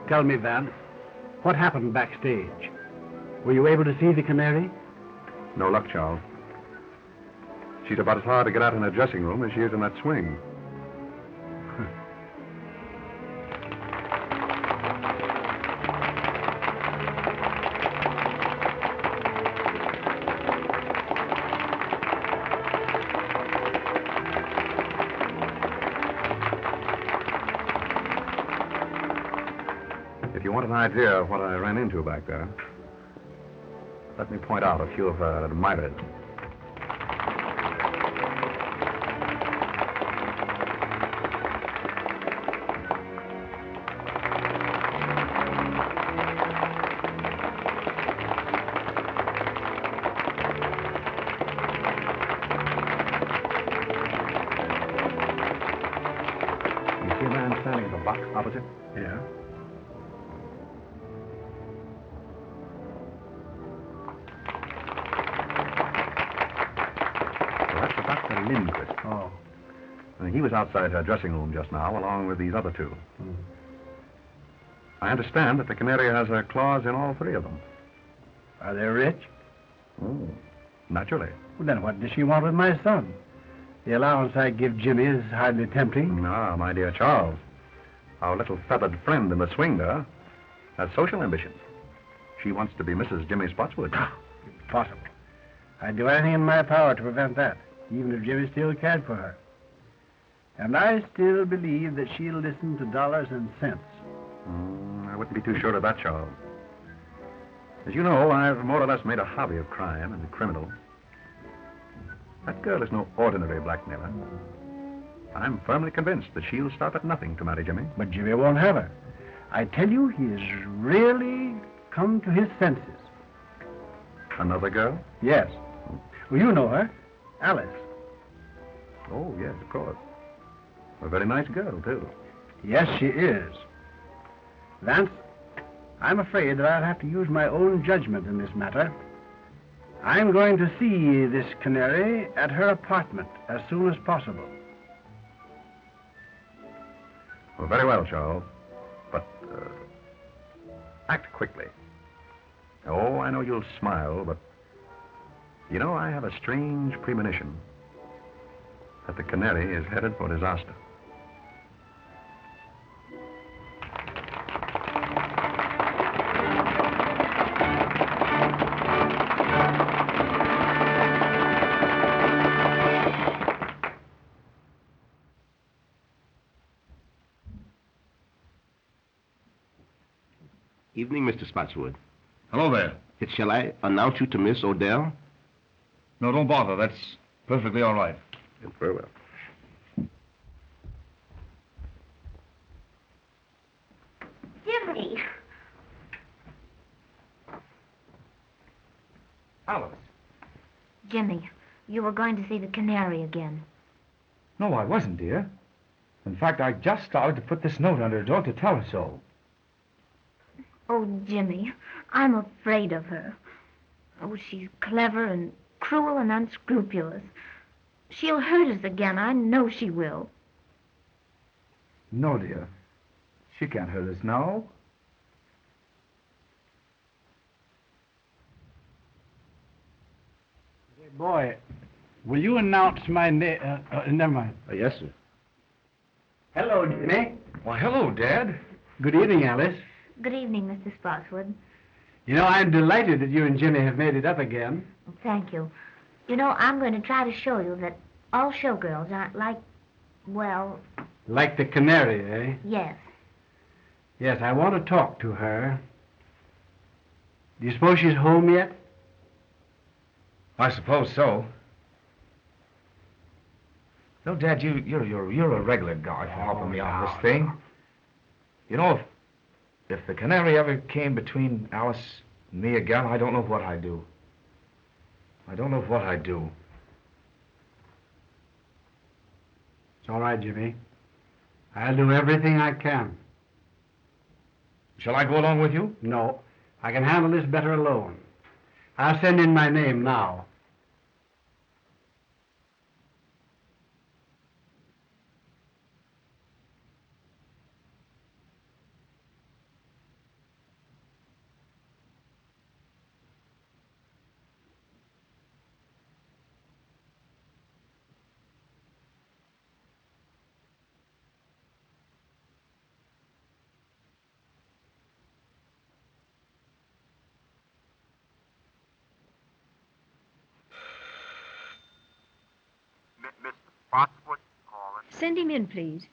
Tell me, Vance, what happened backstage? Were you able to see the Canary? No luck, Charles. She's about as hard to get out in her dressing room as she is in that swing. If you want an idea of what I ran into back there, let me point out a few of her admirers. You see a man standing at the box opposite? Yeah. Oh. He was outside her dressing room just now, along with these other two. Mm. I understand that the Canary has a clause in all three of them. Are they rich? Oh, naturally. Well, then what does she want with my son? The allowance I give Jimmy is hardly tempting. Ah, my dear Charles, our little feathered friend in the swing there has social ambitions. She wants to be Mrs. Jimmy Spotswood. Impossible. I'd do anything in my power to prevent that, even if Jimmy still cared for her. And I still believe that she'll listen to dollars and cents. I wouldn't be too sure of that, Charles. As you know, I've more or less made a hobby of crime and the criminal. That girl is no ordinary blackmailer. I'm firmly convinced that she'll stop at nothing to marry Jimmy. But Jimmy won't have her. I tell you, he has really come to his senses. Another girl? Yes. Well, you know her. Alice. Oh, yes, of course. A very nice girl, too. Yes, she is. Vance, I'm afraid that I'll have to use my own judgment in this matter. I'm going to see this Canary at her apartment as soon as possible. Well, very well, Charles. But, act quickly. Oh, I know you'll smile, but... You know, I have a strange premonition that the Canary is headed for disaster. Evening, Mr. Spotswood. Hello there. Shall I announce you to Miss Odell? No, don't bother. That's perfectly all right. Very well. Jimmy! Alice. Jimmy, you were going to see the Canary again. No, I wasn't, dear. In fact, I just started to put this note under her door to tell her so. Oh, Jimmy, I'm afraid of her. Oh, she's clever and cruel and unscrupulous. She'll hurt us again. I know she will. No, dear. She can't hurt us now. Hey, boy, will you announce my name? Never mind. Yes, sir. Hello, Jimmy. Why, hello, Dad. Good evening, Alice. Good evening, Mr. Spotswood. You know, I'm delighted that you and Jimmy have made it up again. Thank you. You know, I'm going to try to show you that all showgirls aren't like, well... Like the Canary, eh? Yes. Yes, I want to talk to her. Do you suppose she's home yet? I suppose so. No, Dad, you're a regular guy for helping me on this thing. You know, if the Canary ever came between Alice and me again, I don't know what I'd do. I don't know what I'd do. It's all right, Jimmy. I'll do everything I can. Shall I go along with you? No, I can handle this better alone. I'll send in my name now. Send him in, please.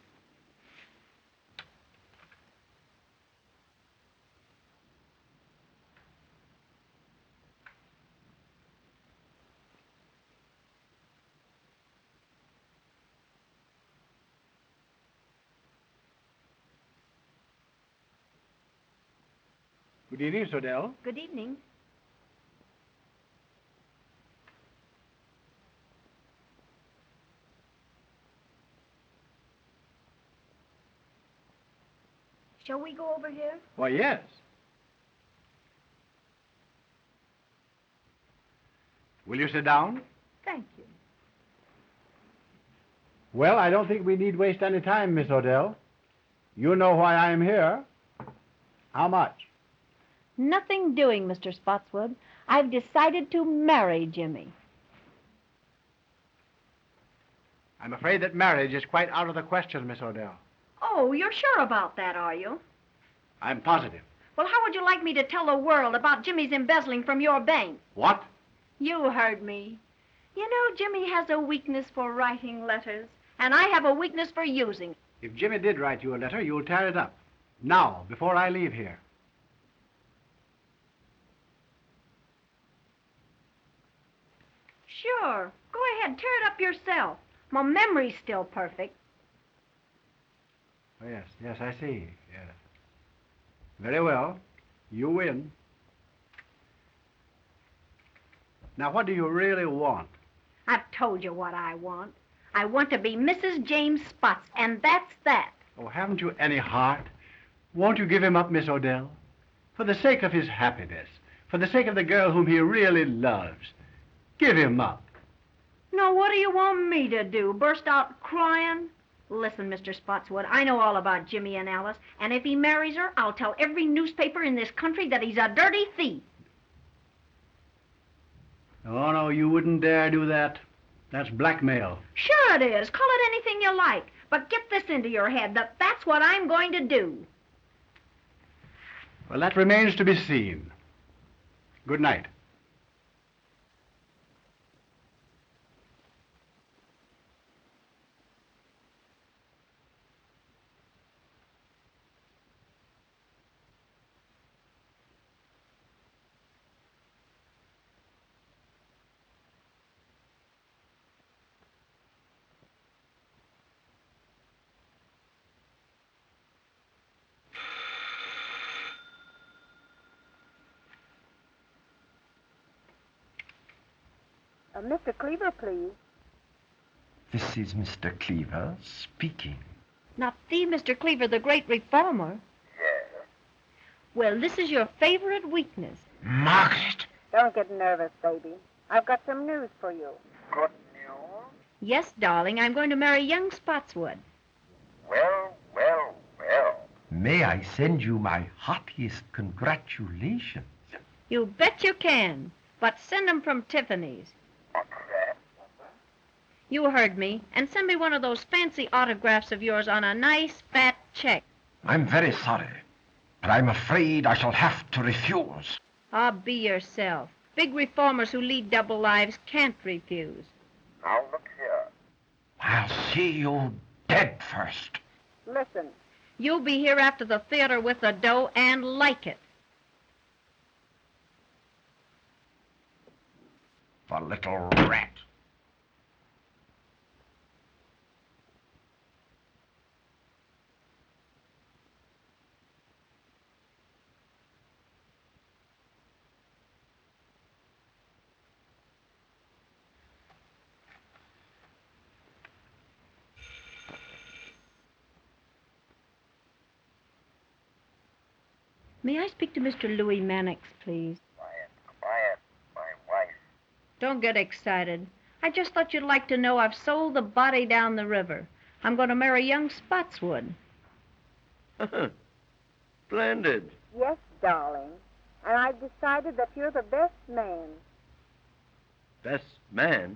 Good evening, Miss Odell. Good evening. Shall we go over here? Why, yes. Will you sit down? Thank you. Well, I don't think we need waste any time, Miss Odell. You know why I am here. How much? Nothing doing, Mr. Spotswood. I've decided to marry Jimmy. I'm afraid that marriage is quite out of the question, Miss Odell. Oh, you're sure about that, are you? I'm positive. Well, how would you like me to tell the world about Jimmy's embezzling from your bank? What? You heard me. You know, Jimmy has a weakness for writing letters, and I have a weakness for using. If Jimmy did write you a letter, you'll tear it up. Now, before I leave here. Sure. Go ahead, tear it up yourself. My memory's still perfect. Oh, yes, I see. Yes. Very well. You win. Now, what do you really want? I've told you what I want. I want to be Mrs. James Spots, and that's that. Oh, haven't you any heart? Won't you give him up, Miss Odell? For the sake of his happiness, for the sake of the girl whom he really loves. Give him up. Now, what do you want me to do? Burst out crying? Listen, Mr. Spotswood, I know all about Jimmy and Alice, and if he marries her, I'll tell every newspaper in this country that he's a dirty thief. Oh, no, you wouldn't dare do that. That's blackmail. Sure it is. Call it anything you like. But get this into your head, that that's what I'm going to do. Well, that remains to be seen. Good night. Mr. Cleaver, please. This is Mr. Cleaver speaking. Not the Mr. Cleaver, the great reformer. Yes. Well, this is your favorite weakness. Margaret! Don't get nervous, baby. I've got some news for you. Good news? Yes, darling, I'm going to marry young Spotswood. Well. May I send you my heartiest congratulations? You bet you can. But send 'em from Tiffany's. What's that? You heard me. And send me one of those fancy autographs of yours on a nice fat check. I'm very sorry, but I'm afraid I shall have to refuse. Ah, be yourself. Big reformers who lead double lives can't refuse. Now look here. I'll see you dead first. Listen, You'll be here after the theater with the dough and like it. The little rat. May I speak to Mr. Louis Mannix, please? Quiet, my wife. Don't get excited. I just thought you'd like to know I've sold the body down the river. I'm going to marry young Spotswood. Splendid. yes, darling. And I've decided that you're the best man. Best man?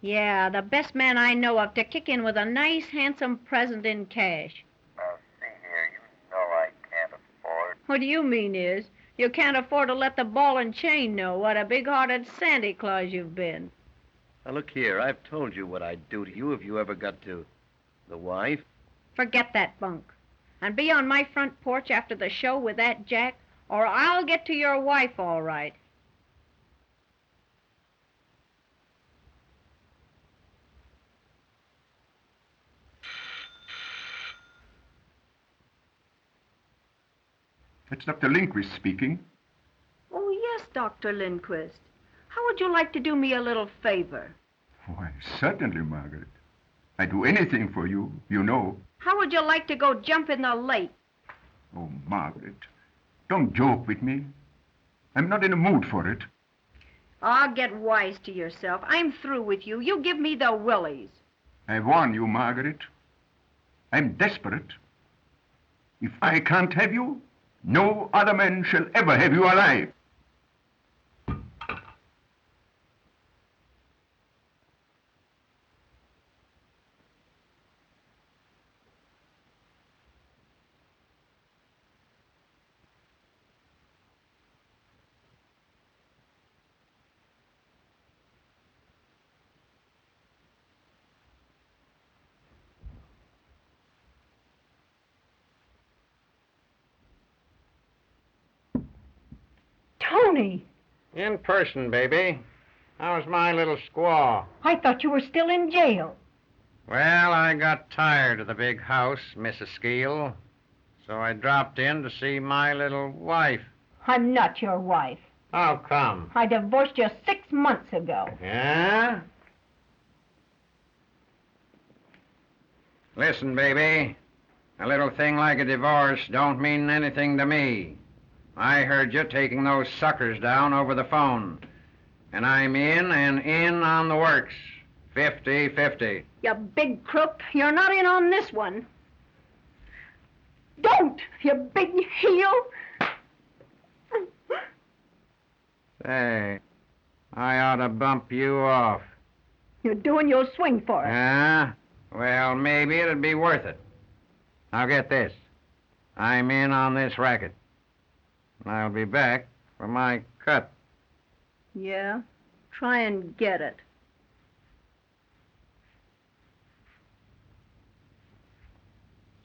Yeah, the best man I know of to kick in with a nice, handsome present in cash. Now, see here, you know I can't afford. What do you mean is, you can't afford to let the ball and chain know what a big-hearted Santa Claus you've been. Now, look here. I've told you what I'd do to you if you ever got to The wife? Forget that bunk. And be on my front porch after the show with that Jack, or I'll get to your wife all right. It's Dr. Lindquist speaking. Oh, yes, Dr. Lindquist. How would you like to do me a little favor? Why, certainly, Margaret. I'd do anything for you, you know. How would you like to go jump in the lake? Oh, Margaret, don't joke with me. I'm not in a mood for it. Ah, get wise to yourself. I'm through with you. You give me the willies. I warn you, Margaret. I'm desperate. If I can't have you, no other man shall ever have you alive. Tony, In person, baby. How's my little squaw? I thought you were still in jail. Well, I got tired of the big house, Mrs. Skeel, so I dropped in to see my little wife. I'm not your wife. How come? I divorced you 6 months ago. Yeah? Listen, baby. A little thing like a divorce don't mean anything to me. I heard you taking those suckers down over the phone. And I'm in and in on the works. 50-50. You big crook. You're not in on this one. Don't, you big heel. Say, I ought to bump you off. You're doing your swing for it. Yeah? Well, maybe it'd be worth it. Now get this. I'm in on this racket. I'll be back for my cut. Yeah? Try and get it.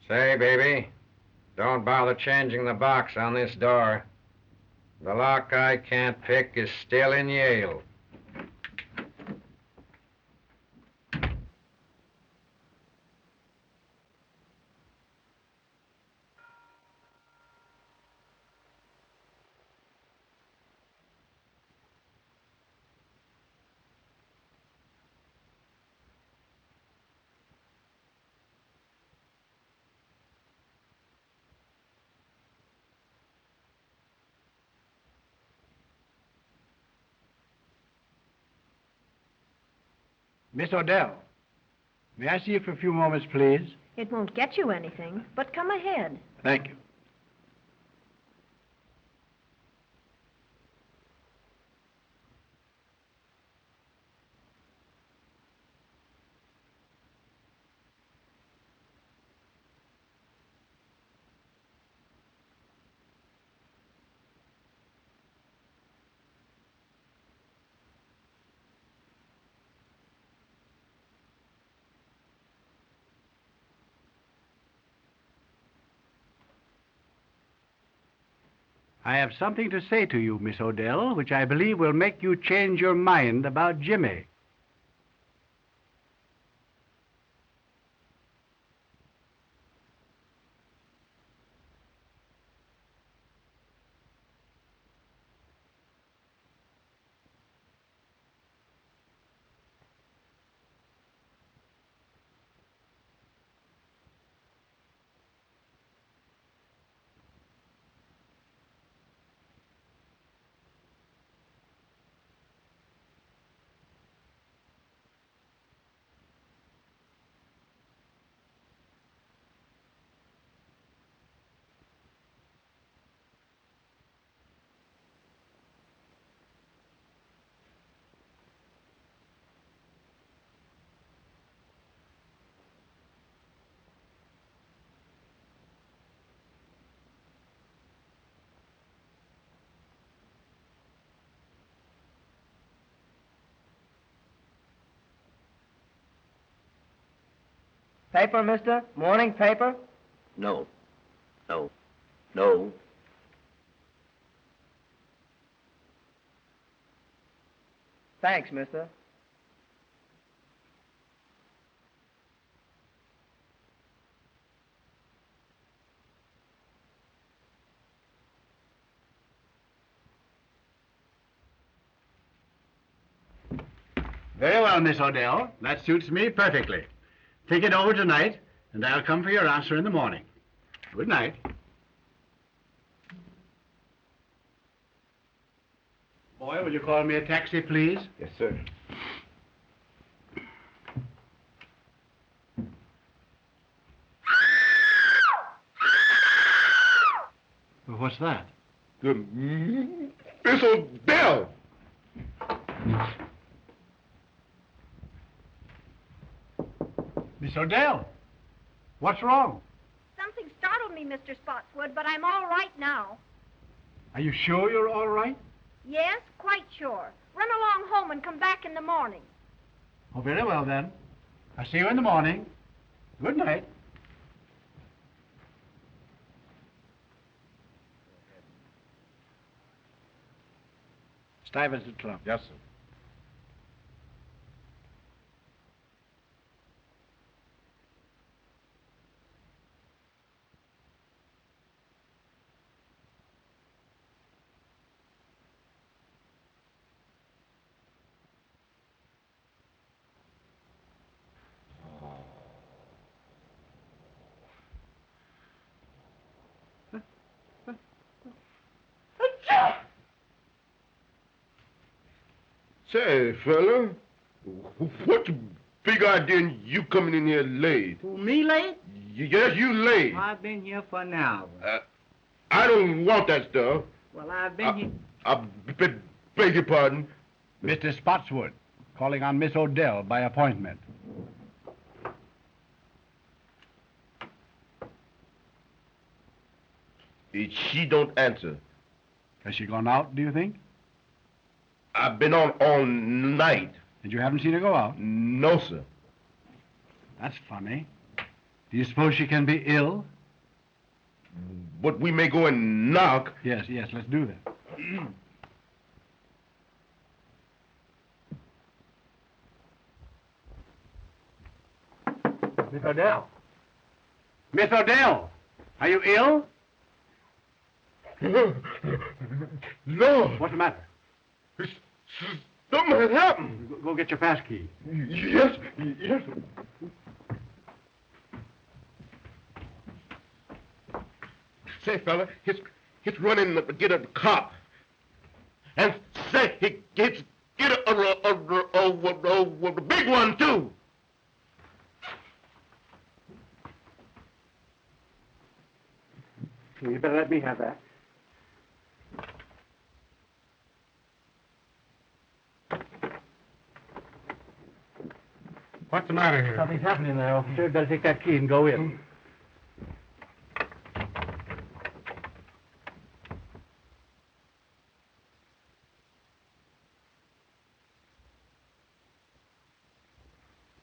Say, baby, don't bother changing the box on this door. The lock I can't pick is still in Yale. Miss Odell, may I see you for a few moments, please? It won't get you anything, but come ahead. Thank you. I have something to say to you, Miss Odell, which I believe will make you change your mind about Jimmy. Paper, mister? Morning paper? No. No. No. Thanks, mister. Very well, Miss Odell. That suits me perfectly. Think it over tonight, and I'll come for your answer in the morning. Good night. Boy, will you call me a taxi, please? Yes, sir. Well, what's that? Miss Odell! Miss Odell, what's wrong? Something startled me, Mr. Spotswood, but I'm all right now. Are you sure you're all right? Yes, quite sure. Run along home and come back in the morning. Oh, very well, then. I'll see you in the morning. Good night. Stuyvesant Club. Yes, sir. Say, fella, what's the big idea in you coming in here late? Who, me late? Yes, you late. I've been here for an hour. I don't want that stuff. Well, I've been here. I beg your pardon. Mr. Spotswood, calling on Miss Odell by appointment. She don't answer. Has she gone out, do you think? I've been on all night. And you haven't seen her go out? No, sir. That's funny. Do you suppose she can be ill? But we may go and knock. Yes, let's do that. Miss Odell. Miss Odell, are you ill? No. What's the matter? Something has happened. Go get your pass key. Yes. Say, fella, he's running to get a cop. And say, he gets get a big one, too. You better let me have that. What's the matter here? Something's happening there, officer. Better take that key and go in.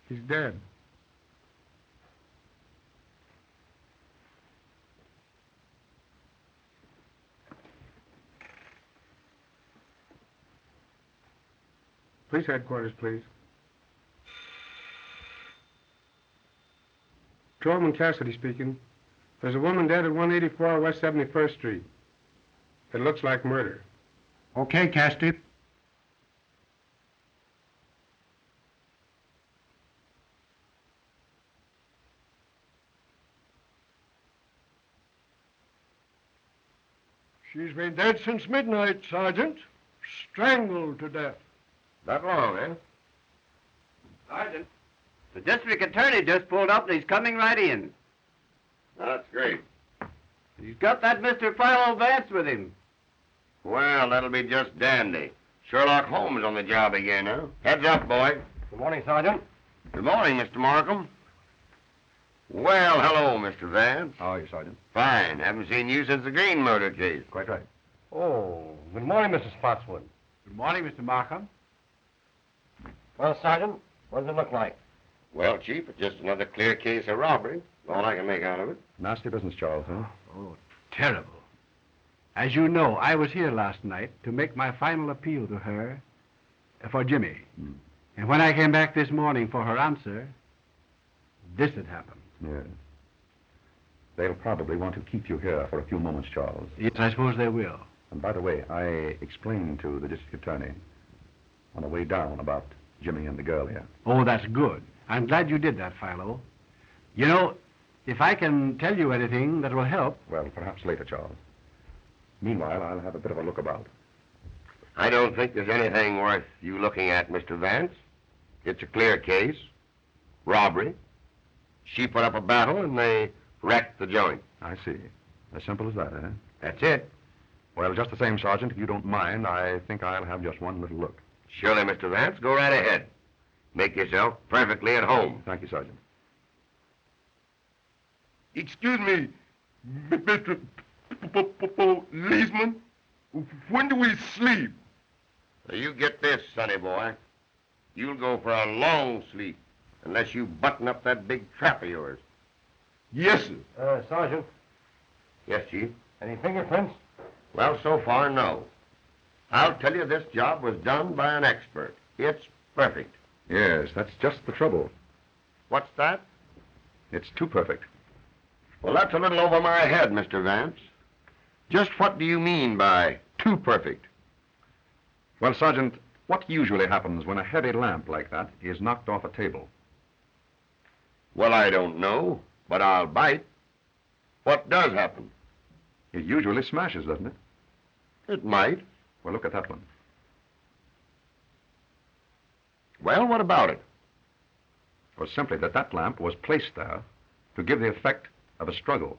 He's dead. Police headquarters, please. Patrolman Cassidy speaking. There's a woman dead at 184 West 71st Street. It looks like murder. Okay, Cassidy. She's been dead since midnight, Sergeant. Strangled to death. That long, eh? Sergeant, the district attorney just pulled up and he's coming right in. That's great. He's got that Mr. Philo Vance with him. Well, that'll be just dandy. Sherlock Holmes on the job again, huh? Heads up, boy. Good morning, Sergeant. Good morning, Mr. Markham. Well, hello, Mr. Vance. How are you, Sergeant? Fine. Haven't seen you since the Green murder case. Quite right. Oh, good morning, Mr. Spotswood. Good morning, Mr. Markham. Well, Sergeant, what does it look like? Well, Chief, it's just another clear case of robbery. All I can make out of it. Nasty business, Charles, huh? Oh, terrible. As you know, I was here last night to make my final appeal to her for Jimmy. And when I came back this morning for her answer, this had happened. Yes. They'll probably want to keep you here for a few moments, Charles. Yes, I suppose they will. And by the way, I explained to the district attorney on the way down about Jimmy and the girl here. Oh, that's good. I'm glad you did that, Philo. You know, if I can tell you anything that will help... Well, perhaps later, Charles. Meanwhile, I'll have a bit of a look about. I don't think there's anything worth you looking at, Mr. Vance. It's a clear case. Robbery. She put up a battle and they wrecked the joint. I see. As simple as that, eh? That's it. Well, just the same, Sergeant, if you don't mind, I think I'll have just one little look. Surely, Mr. Vance. Go right ahead. Make yourself perfectly at home. Thank you, Sergeant. Excuse me, Mr. Policeman. When do we sleep? Now, you get this, sonny boy. You'll go for a long sleep unless you button up that big trap of yours. Yes, sir. Sergeant, Yes, Chief? any fingerprints? Well, so far, no. I'll tell you this job was done by an expert. It's perfect. Yes, that's just the trouble. What's that? It's too perfect. Well, that's a little over my head, Mr. Vance. Just what do you mean by too perfect? Well, Sergeant, what usually happens when a heavy lamp like that is knocked off a table? Well, I don't know, but I'll bite. What does happen? It usually smashes, doesn't it? It might. Well, look at that one. Well, what about it? It was simply that that lamp was placed there to give the effect of a struggle.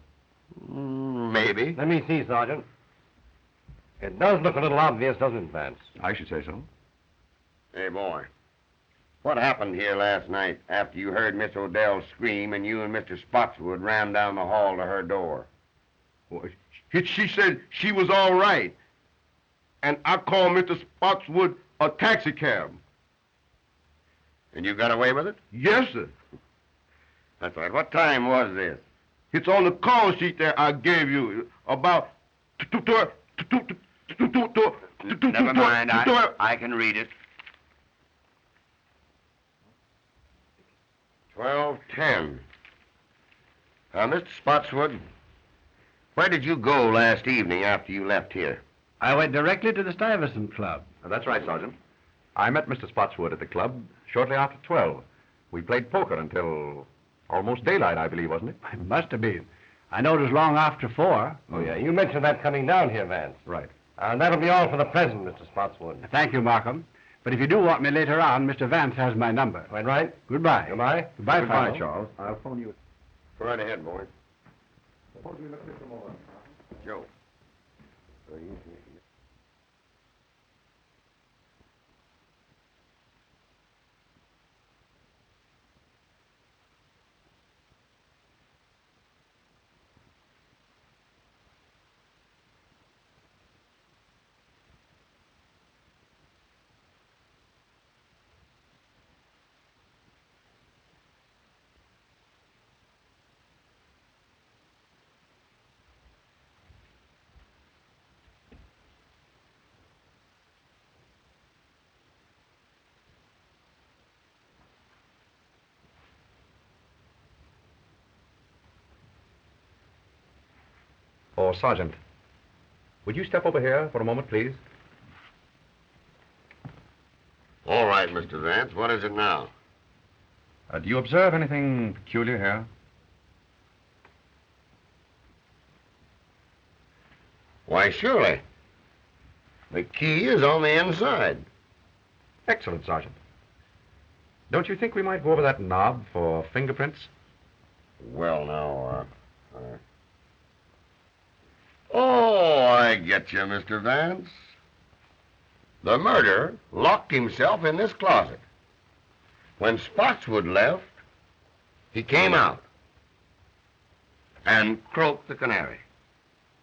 Maybe. Let me see, Sergeant. It does look a little obvious, doesn't it, Vance? I should say so. Hey, boy. What happened here last night after you heard Miss Odell scream and you and Mr. Spotswood ran down the hall to her door? Well, she said she was all right. And I called Mr. Spotswood a taxicab. And you got away with it? Yes, sir. That's right. What time was this? It's on the call sheet that I gave you. About... Never mind. I can read it. 12:10. Mr. Spotswood, where did you go last evening after you left here? I went directly to the Stuyvesant Club. That's right, Sergeant. I met Mr. Spotswood at the club shortly after 12. We played poker until almost daylight, I believe, wasn't it? It must have been. I know it was long after 4. Oh, yeah, you mentioned that coming down here, Vance. Right. And that'll be all for the present, Mr. Spotswood. Thank you, Markham. But if you do want me later on, Mr. Vance has my number. Quite right. Goodbye. Goodbye. Goodbye, Goodbye, Philo. Charles. I'll phone you. Go right ahead, boy. Suppose we look at some more. Joe. Oh, Sergeant, would you step over here for a moment, please? All right, Mr. Vance. What is it now? Do you observe anything peculiar here? Why, surely. The key is on the inside. Excellent, Sergeant. Don't you think we might go over that knob for fingerprints? Well, now, Oh, I get you, Mr. Vance. The murderer locked himself in this closet. When Spotswood left, he came out and croaked the canary.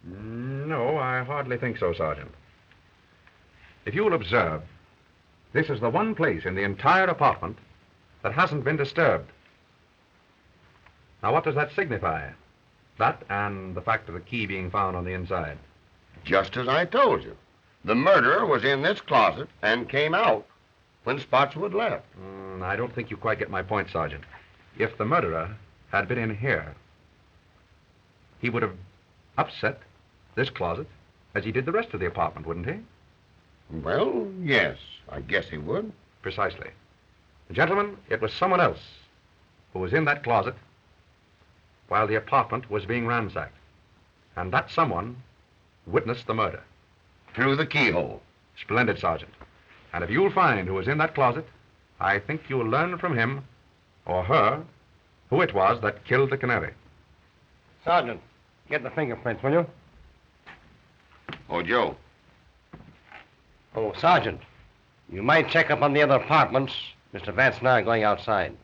No, I hardly think so, Sergeant. If you will observe, this is the one place in the entire apartment that hasn't been disturbed. Now, what does that signify? That and the fact of the key being found on the inside. Just as I told you. The murderer was in this closet and came out when Spotswood left. I don't think you quite get my point, Sergeant. If the murderer had been in here, he would have upset this closet as he did the rest of the apartment, wouldn't he? Well, yes, I guess he would. Precisely. Gentlemen, it was someone else who was in that closet while the apartment was being ransacked. And that someone witnessed the murder. Through the keyhole. Splendid, Sergeant. And if you'll find who was in that closet, I think you'll learn from him or her who it was that killed the canary. Sergeant, get the fingerprints, will you? Oh, Joe. Oh, Sergeant, you might check up on the other apartments. Mr. Vance and I are going outside.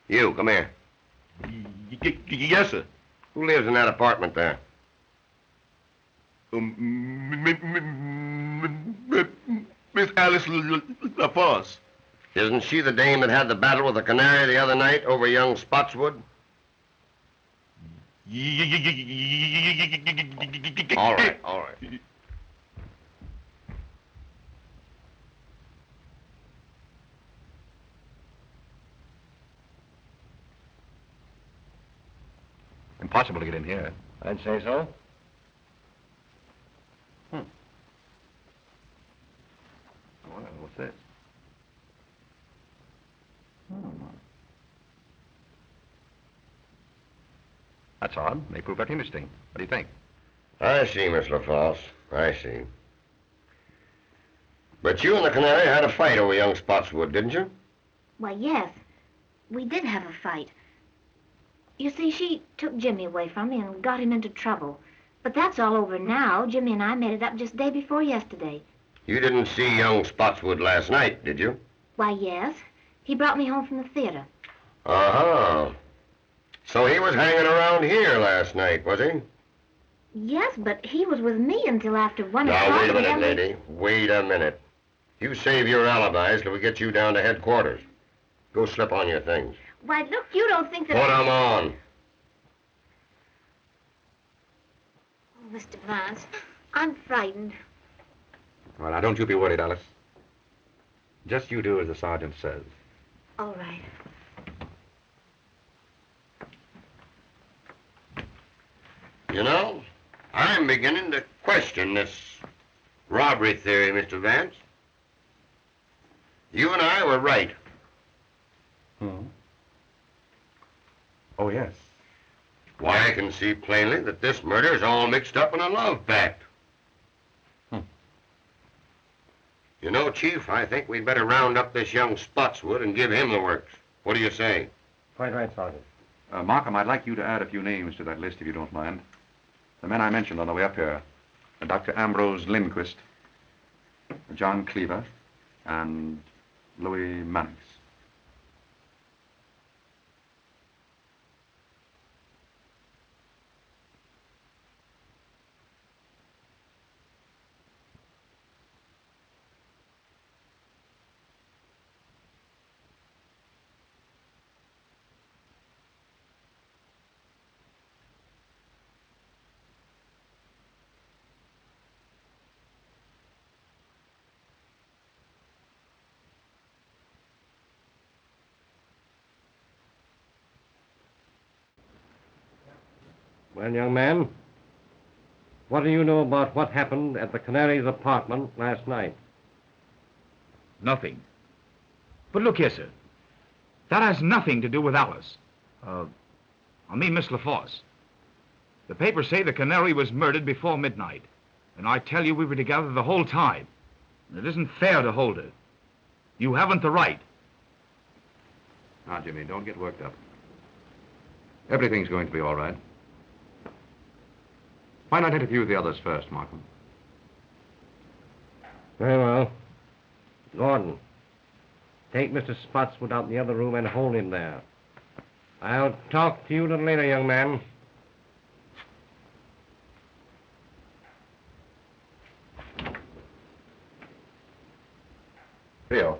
You, come here. Yes, sir. Who lives in that apartment there? Miss Alice LaForce. Isn't she the dame that had the battle with the canary the other night over young Spotswood? All right, all right. Impossible to get in here. I'd say so. Well, what's this? That's odd. They prove that interesting. What do you think? I see, Miss LaForce. I see. But you and the canary had a fight over young Spotswood, didn't you? Why, yes. We did have a fight. You see, she took Jimmy away from me and got him into trouble. But that's all over now. Jimmy and I made it up just day before yesterday. You didn't see young Spotswood last night, did you? Why, yes. He brought me home from the theater. Uh-huh. So he was hanging around here last night, was he? Yes, but he was with me until after 1 o'clock. Now, wait a and minute, then lady. Wait a minute. You save your alibis till we get you down to headquarters. Go slip on your things. Why, look, you don't think that... Put 'em on. Oh, Mr. Vance, I'm frightened. Well, now, don't you be worried, Alice. Just you do as the sergeant says. All right. You know, I'm beginning to question this robbery theory, Mr. Vance. You and I were right. Oh, yes. Why, I can see plainly that this murder is all mixed up in a love pact. You know, Chief, I think we'd better round up this young Spotswood and give him the works. What do you say? Quite right, Sergeant. Markham, I'd like you to add a few names to that list, if you don't mind. The men I mentioned on the way up here. Dr. Ambrose Lindquist, John Cleaver, and Louis Mannix. Well, young man, what do you know about what happened at the Canary's apartment last night? Nothing. But look here, sir. That has nothing to do with Alice. I mean Miss LaForce. The papers say the Canary was murdered before midnight. And I tell you we were together the whole time. It isn't fair to hold her. You haven't the right. Now, Jimmy, don't get worked up. Everything's going to be all right. Why not interview the others first, Markham? Very well. Gordon, take Mr. Spotswood out in the other room and hold him there. I'll talk to you a little later, young man. Theo.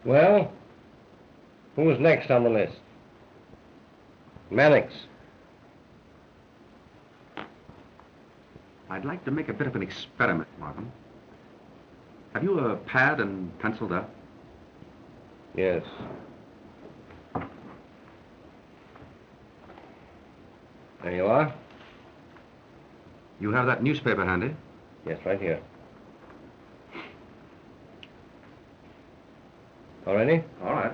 Well, who's next on the list? Mannix. I'd like to make a bit of an experiment, Markham. Have you a pad and pencil there? Yes. There you are. You have that newspaper handy? Yes, right here. All ready? All right.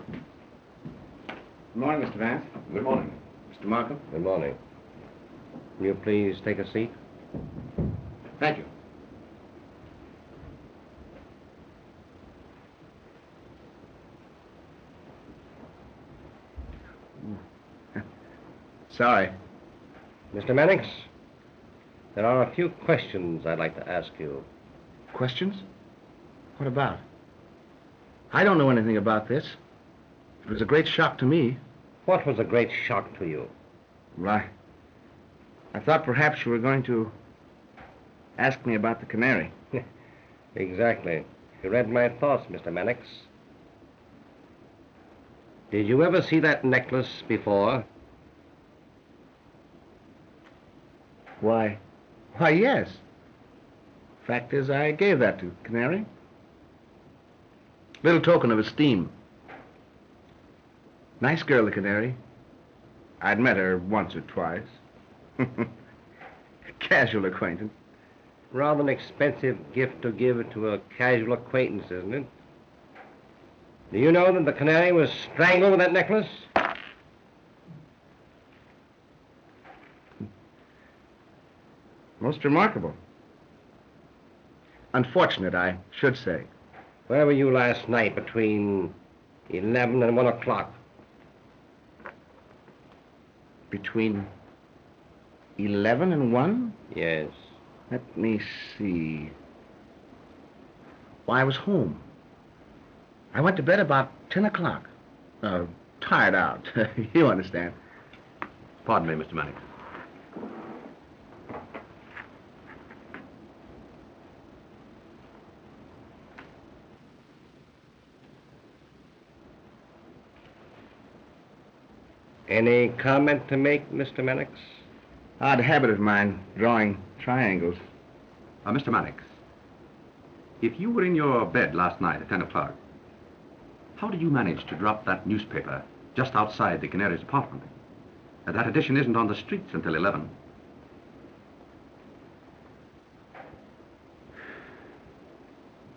Good morning, Mr. Vance. Good morning. Mr. Markham. Good morning. Will you please take a seat? Thank you. Sorry. Mr. Mannix, there are a few questions I'd like to ask you. Questions? What about? I don't know anything about this. It was a great shock to me. What was a great shock to you? Well, I thought perhaps you were going to ask me about the Canary. Exactly. You read my thoughts, Mr. Mannix. Did you ever see that necklace before? Why, yes. Fact is, I gave that to Canary. Little token of esteem. Nice girl, the Canary. I'd met her once or twice. Casual acquaintance. Rather an expensive gift to give to a casual acquaintance, isn't it? Do you know that the Canary was strangled with that necklace? Most remarkable. Unfortunate, I should say. Where were you last night between 11 and 1 o'clock? Between 11 and 1? Yes. Let me see. Why, I was home. I went to bed about 10 o'clock. Tired out. You understand. Pardon me, Mr. Mannix. Any comment to make, Mr. Mannix? Odd habit of mine, drawing triangles. Mr. Mannix, if you were in your bed last night at 10 o'clock, how did you manage to drop that newspaper just outside the Canary's apartment? That edition isn't on the streets until 11.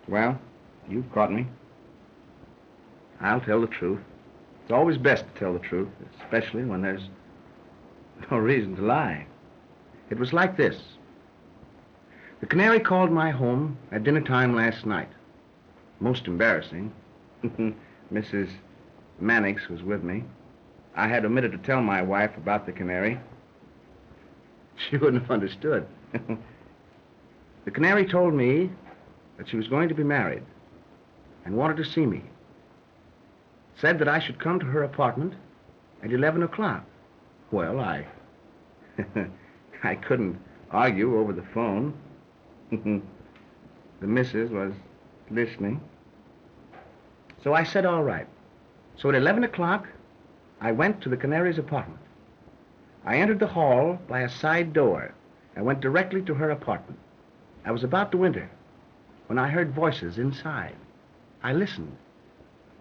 Well, you've caught me. I'll tell the truth. It's always best to tell the truth, especially when there's no reason to lie. It was like this. The Canary called my home at dinner time last night. Most embarrassing. Mrs. Mannix was with me. I had omitted to tell my wife about the Canary. She wouldn't have understood. The Canary told me that she was going to be married and wanted to see me. Said that I should come to her apartment at 11 o'clock. Well, I couldn't argue over the phone. The missus was listening. So I said, all right. So at 11 o'clock, I went to the Canary's apartment. I entered the hall by a side door and went directly to her apartment. I was about to enter when I heard voices inside. I listened.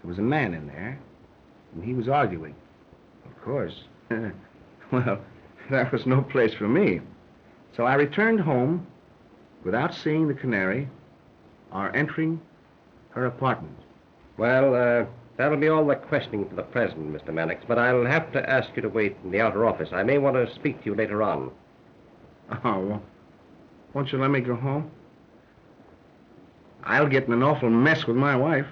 There was a man in there, and he was arguing. Of course. Well, that was no place for me. So I returned home without seeing the Canary or entering her apartment. Well, that'll be all the questioning for the present, Mr. Mannix, but I'll have to ask you to wait in the outer office. I may want to speak to you later on. Oh, well, won't you let me go home? I'll get in an awful mess with my wife.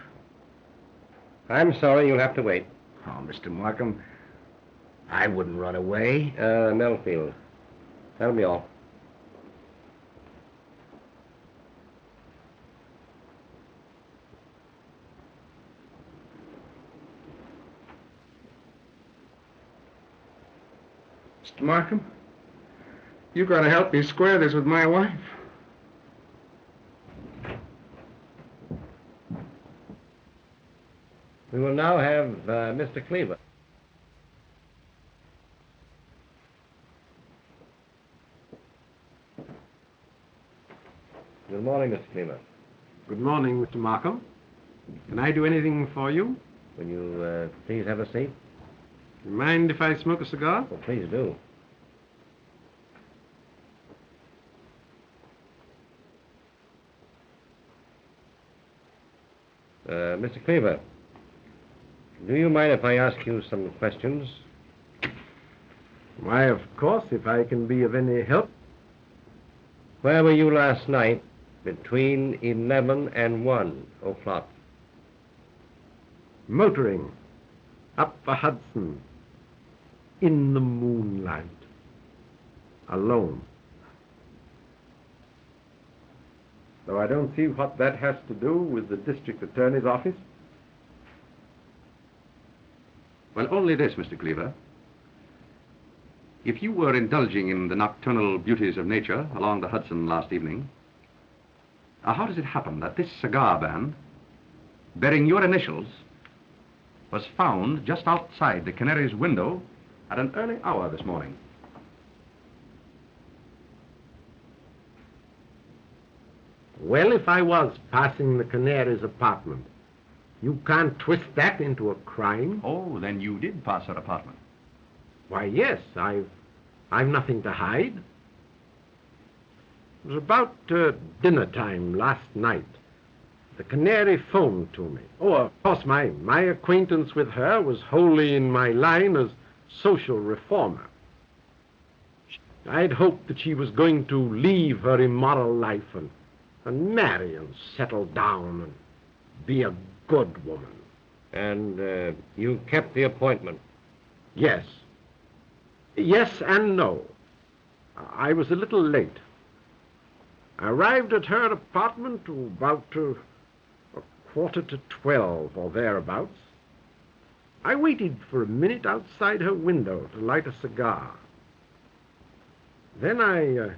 I'm sorry, you'll have to wait. Oh, Mr. Markham, I wouldn't run away. Melfield. That'll be all. Mr. Markham, You gotta help me square this with my wife. We will now have Mr. Cleaver. Good morning, Mr. Cleaver. Good morning, Mr. Markham. Can I do anything for you? Will you please have a seat? Mind if I smoke a cigar? Oh, please do. Mr. Cleaver, do you mind if I ask you some questions? Why, of course, if I can be of any help. Where were you last night between 11 and 1 o'clock? Motoring up the Hudson in the moonlight, alone. Though I don't see what that has to do with the district attorney's office. Well, only this, Mr. Cleaver. If you were indulging in the nocturnal beauties of nature along the Hudson last evening, how does it happen that this cigar band, bearing your initials, was found just outside the Canary's window at an early hour this morning? Well, if I was passing the Canary's apartment, you can't twist that into a crime. Oh, then you did pass her apartment. Why, yes, I've nothing to hide. It was about dinner time last night. The Canary phoned to me. Oh, of course, my acquaintance with her was wholly in my line as social reformer. I'd hoped that she was going to leave her immoral life and marry and settle down and be a good woman. And you kept the appointment? Yes. Yes and no. I was a little late. I arrived at her apartment about a 11:45 or thereabouts. I waited for a minute outside her window to light a cigar. Then I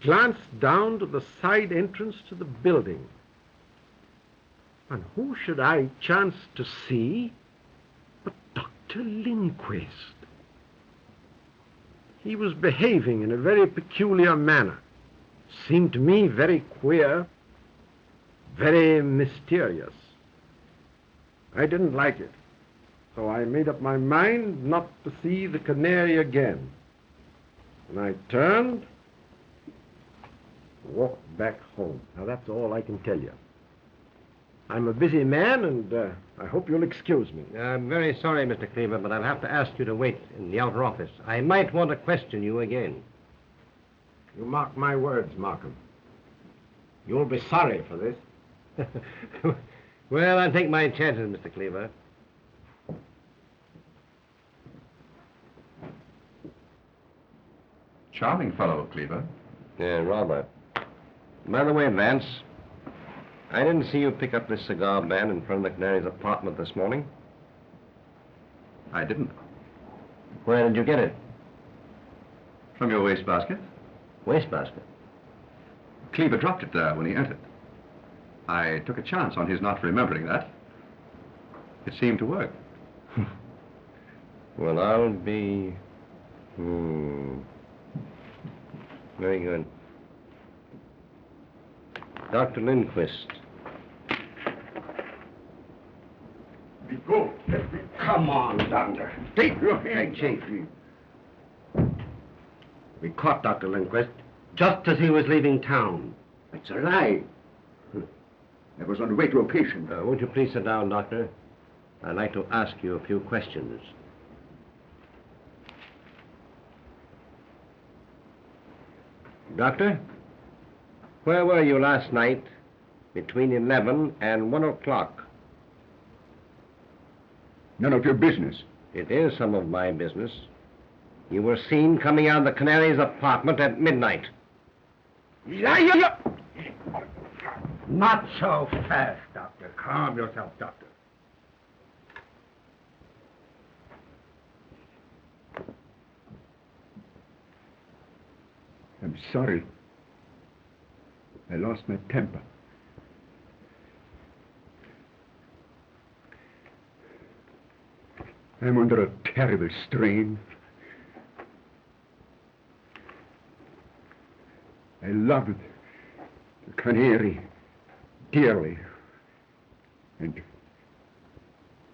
glanced down to the side entrance to the building. And who should I chance to see but Dr. Lindquist? He was behaving in a very peculiar manner. Seemed to me very queer, very mysterious. I didn't like it, so I made up my mind not to see the Canary again. And I turned, walked back home. Now, that's all I can tell you. I'm a busy man, and I hope you'll excuse me. I'm very sorry, Mr. Cleaver, but I'll have to ask you to wait in the outer office. I might want to question you again. You mark my words, Markham. You'll be sorry for this. Well, I'll take my chances, Mr. Cleaver. Charming fellow, Cleaver. Yeah, rather. By the way, Vance, I didn't see you pick up this cigar band in front of the Canary's apartment this morning. I didn't. Where did you get it? From your wastebasket. Wastebasket? Cleaver dropped it there when he entered. I took a chance on his not remembering that. It seemed to work. Well, I'll be... Very good. Dr. Lindquist. Go. Come on, Doctor. Take your hand. Hey, Chief. We caught Dr. Lindquist just as he was leaving town. It's a lie. I was on the way to a patient. Won't you please sit down, Doctor? I'd like to ask you a few questions. Doctor, where were you last night between 11 and 1 o'clock? None of your business. It is some of my business. You were seen coming out of the Canary's apartment at midnight. Liar! Not so fast, Doctor. Calm yourself, Doctor. I'm sorry. I lost my temper. I'm under a terrible strain. I loved the Canary dearly. And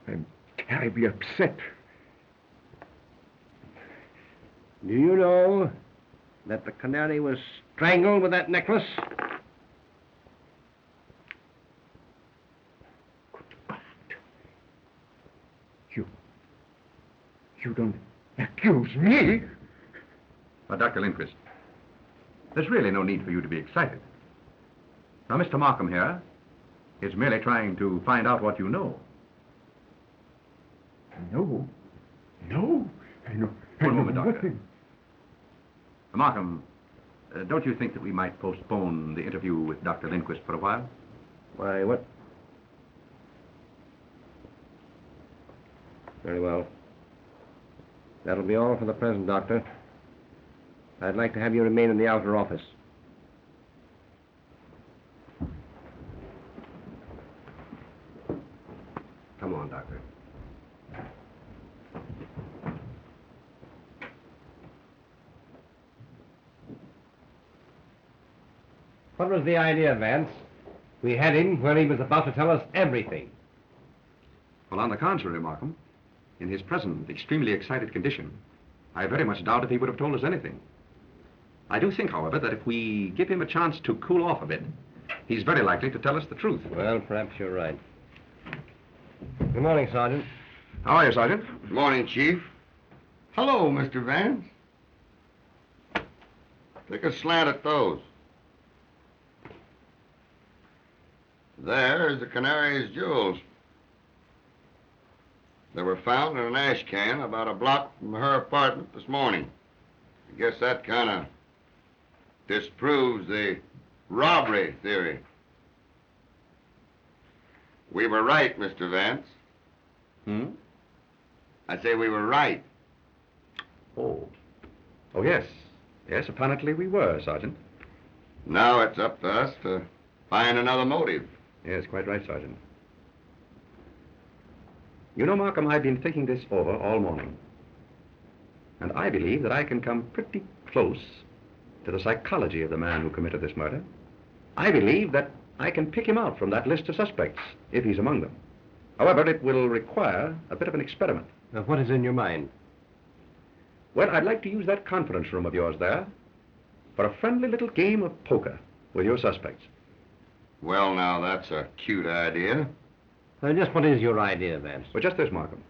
I'm terribly upset. Do you know that the Canary was strangled with that necklace? You don't accuse me? Now, Dr. Lindquist, there's really no need for you to be excited. Now, Mr. Markham here is merely trying to find out what you know. No. No. I know. One moment, Doctor. Nothing. Markham, don't you think that we might postpone the interview with Dr. Lindquist for a while? Why, what? Very well. That'll be all for the present, Doctor. I'd like to have you remain in the outer office. Come on, Doctor. What was the idea, Vance? We had him where he was about to tell us everything. Well, on the contrary, Markham, in his present extremely excited condition, I very much doubt if he would have told us anything. I do think, however, that if we give him a chance to cool off a bit, he's very likely to tell us the truth. Well, perhaps you're right. Good morning, Sergeant. How are you, Sergeant? Good morning, Chief. Hello, Mr. Vance. Take a slant at those. There's the Canary's jewels. They were found in an ash can about a block from her apartment this morning. I guess that kind of disproves the robbery theory. We were right, Mr. Vance. I say we were right. Oh, yes. Yes, apparently we were, Sergeant. Now it's up to us to find another motive. Yes, quite right, Sergeant. You know, Markham, I've been thinking this over all morning. And I believe that I can come pretty close to the psychology of the man who committed this murder. I believe that I can pick him out from that list of suspects, if he's among them. However, it will require a bit of an experiment. Now, what is in your mind? Well, I'd like to use that conference room of yours there for a friendly little game of poker with your suspects. Well, now, that's a cute idea. Just what is your idea, Vance? Well, just this, Markham.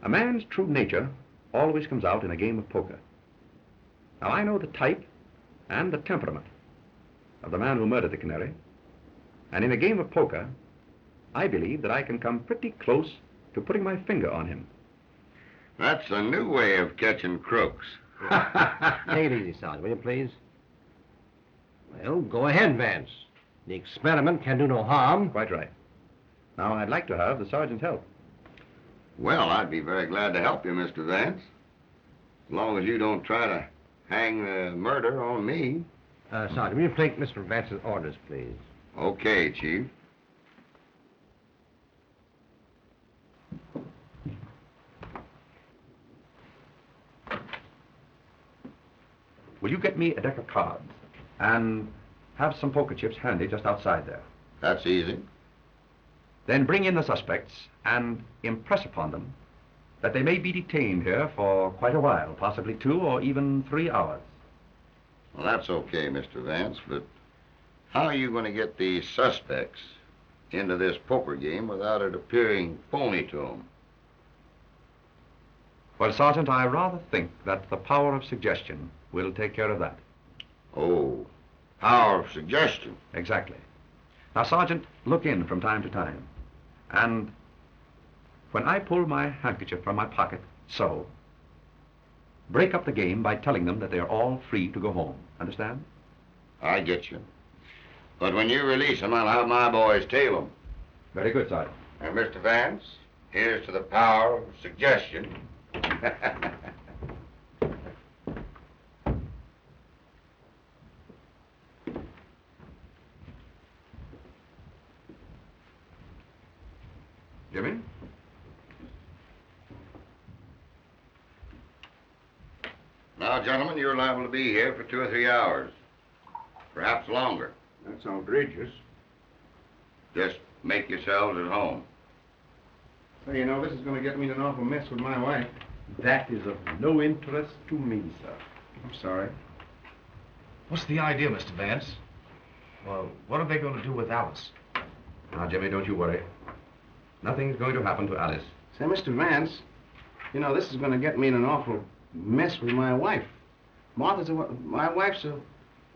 A man's true nature always comes out in a game of poker. Now, I know the type and the temperament of the man who murdered the Canary. And in a game of poker, I believe that I can come pretty close to putting my finger on him. That's a new way of catching crooks. Take it easy, Sergeant, will you please? Well, go ahead, Vance. The experiment can do no harm. Quite right. Now, I'd like to have the sergeant's help. Well, I'd be very glad to help you, Mr. Vance. As long as you don't try to hang the murder on me. Sergeant, will you take Mr. Vance's orders, please? Okay, Chief. Will you get me a deck of cards and have some poker chips handy just outside there? That's easy. Then bring in the suspects and impress upon them that they may be detained here for quite a while, possibly 2 or even 3 hours. Well, that's okay, Mr. Vance, but how are you going to get these suspects into this poker game without it appearing phony to them? Well, Sergeant, I rather think that the power of suggestion will take care of that. Oh, power of suggestion. Exactly. Now, Sergeant, look in from time to time. And when I pull my handkerchief from my pocket, so, break up the game by telling them that they're all free to go home. Understand? I get you. But when you release them, I'll have my boys tail them. Very good, Sergeant. And Mr. Vance, here's to the power of suggestion. Well, gentlemen, you're liable to be here for 2 or 3 hours. Perhaps longer. That's outrageous. Just make yourselves at home. Well, you know, this is going to get me in an awful mess with my wife. That is of no interest to me, sir. I'm sorry. What's the idea, Mr. Vance? Well, what are they going to do with Alice? Now, Jimmy, don't you worry. Nothing's going to happen to Alice. Say, Mr. Vance, you know, this is going to get me in an awful mess with my wife. My wife's a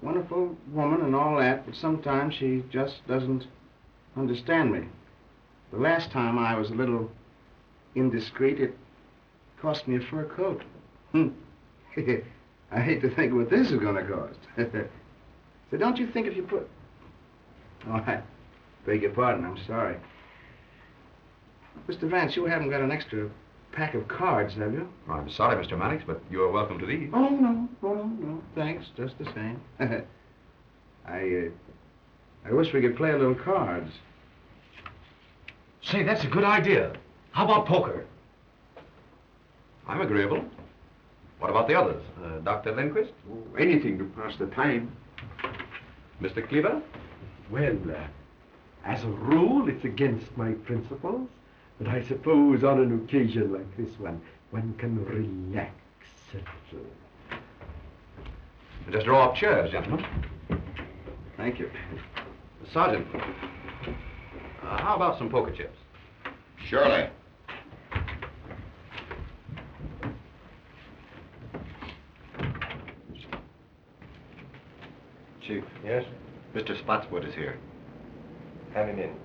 wonderful woman and all that, but sometimes she just doesn't understand me. The last time I was a little indiscreet, it cost me a fur coat. I hate to think what this is going to cost. So don't you think if you put... Oh, I beg your pardon, I'm sorry. Mr. Vance, you haven't got an extra pack of cards, have you? Oh, I'm sorry, Mr. Mannix, but you are welcome to these. Oh, no. Thanks, just the same. I wish we could play a little cards. Say, that's a good idea. How about poker? I'm agreeable. What about the others? Dr. Lindquist? Oh, anything to pass the time. Mr. Cleaver? Well, as a rule, it's against my principles, but I suppose on an occasion like this one can relax a little. Just draw up chairs, gentlemen. Thank you. Sergeant, how about some poker chips? Surely. Chief. Yes? Mr. Spotswood is here. Have him in.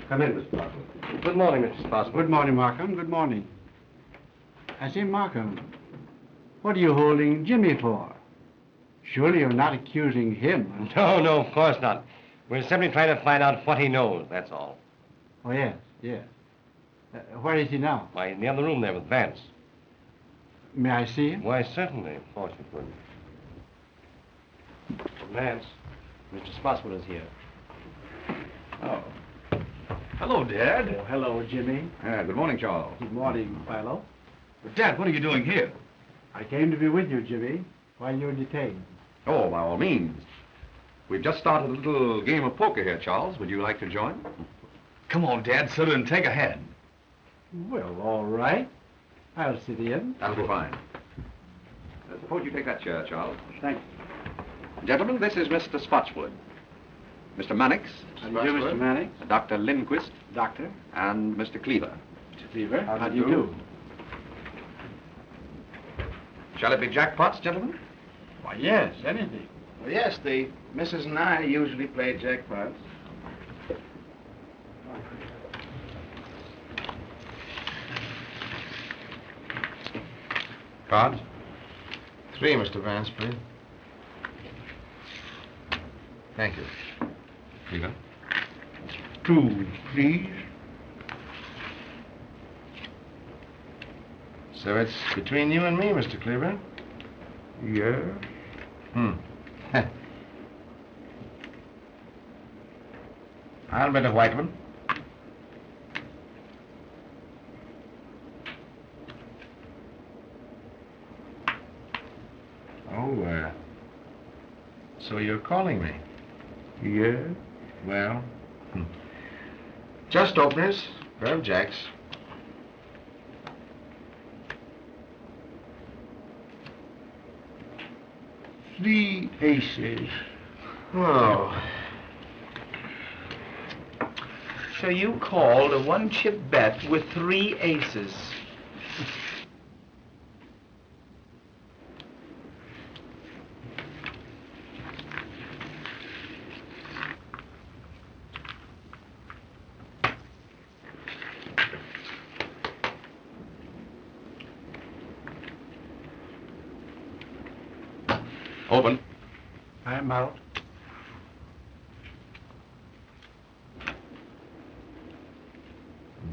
Come in, Mr. Markham. Good morning, Mr. Spotswood. Good morning, Markham. Good morning. I say, Markham, what are you holding Jimmy for? Surely you're not accusing him. No, of course not. We're simply trying to find out what he knows, that's all. Oh, yes. Where is he now? Why, in the other room there with Vance. May I see him? Why, certainly. Of course you could. Vance, Mr. Spotswood is here. Oh. Hello, Dad. Oh, hello, Jimmy. Good morning, Charles. Good morning, Philo. Dad, what are you doing here? I came to be with you, Jimmy, while you're detained. Oh, by all means. We've just started a little game of poker here, Charles. Would you like to join? Come on, Dad, sit and take a hand. Well, all right. I'll sit in. That'll be fine. Suppose you take that chair, Charles. Thank Gentlemen, this is Mr. Spotswood. Mr. Mannix. you. How do you do, Mr. Mannix? Dr. Lindquist. Doctor. And Mr. Cleaver. Mr. Cleaver. How do you do? Shall it be jackpots, gentlemen? Why, yes, anything. Well, yes, the Mrs. and I usually play jackpots. Cards? 3, Mr. Vance, please. Thank you. Cleaver? 2, please. So it's between you and me, Mr. Cleaver? Yeah. I'll bet a white one. Oh, so you're calling me? Yeah. Well, just openers, pair of jacks. Three aces. Oh. So you called a one-chip bet with 3 aces. Open. I'm out.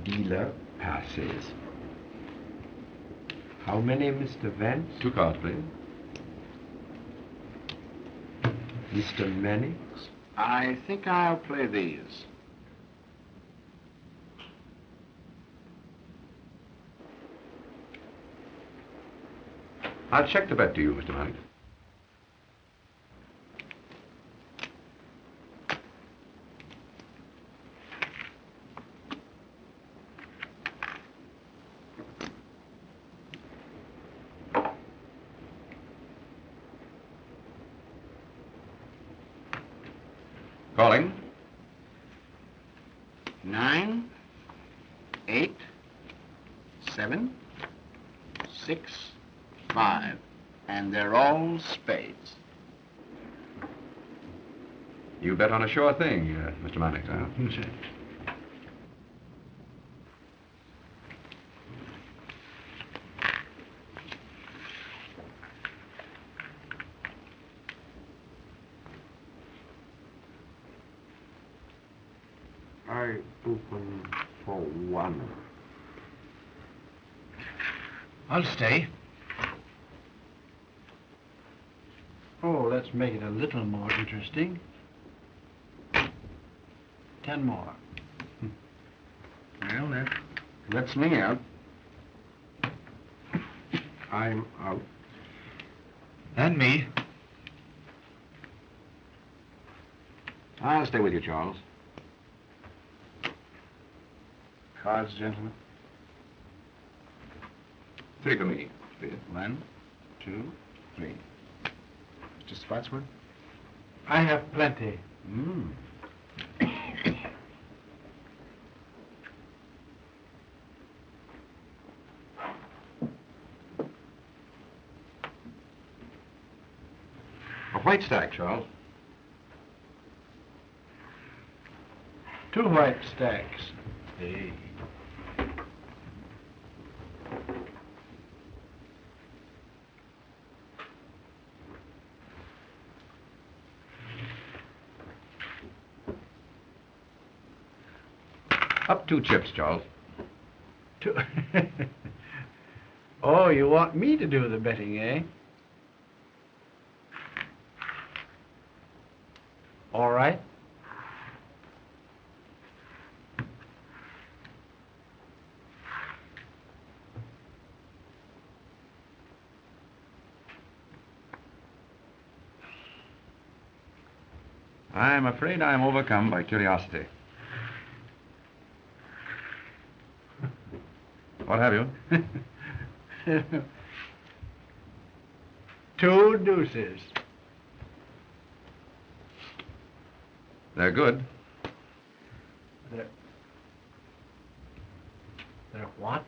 Dealer passes. How many, Mr. Vance? 2 cards, please. Mr. Mannix? I think I'll play these. I'll check the bet to you, Mr. Mannix. Calling. 9, 8, 7, 6, 5. And they're all spades. You bet on a sure thing, Mr. Mannix, huh? I open for 1. I'll stay. Oh, let's make it a little more interesting. 10 more. Well, that lets me out. I'm out. And me. I'll stay with you, Charles. Cards, gentlemen. 3 for me. 1, 2, 3. Mr. Spotswood? I have plenty. A white stack, Charles. 2 white stacks. Hey. Up 2 chips, Charles. Oh, you want me to do the betting, eh? All right. I'm afraid I'm overcome by curiosity. What have you? 2 deuces. They're good. They're what?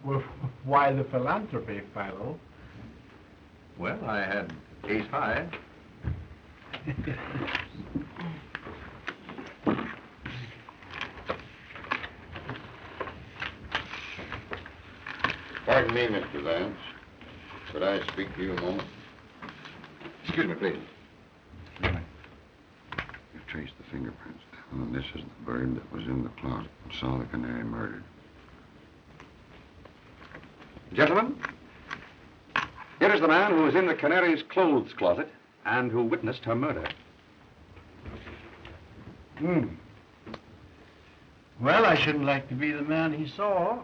Well, why the philanthropy, Philo? Well, I had ace high. Pardon me, Mr. Vance. Could I speak to you a moment? Excuse me, please. You've traced the fingerprints down, and this is the bird that was in the closet and saw the canary murdered. Gentlemen, here is the man who was in the Canary's clothes closet and who witnessed her murder. Well, I shouldn't like to be the man he saw.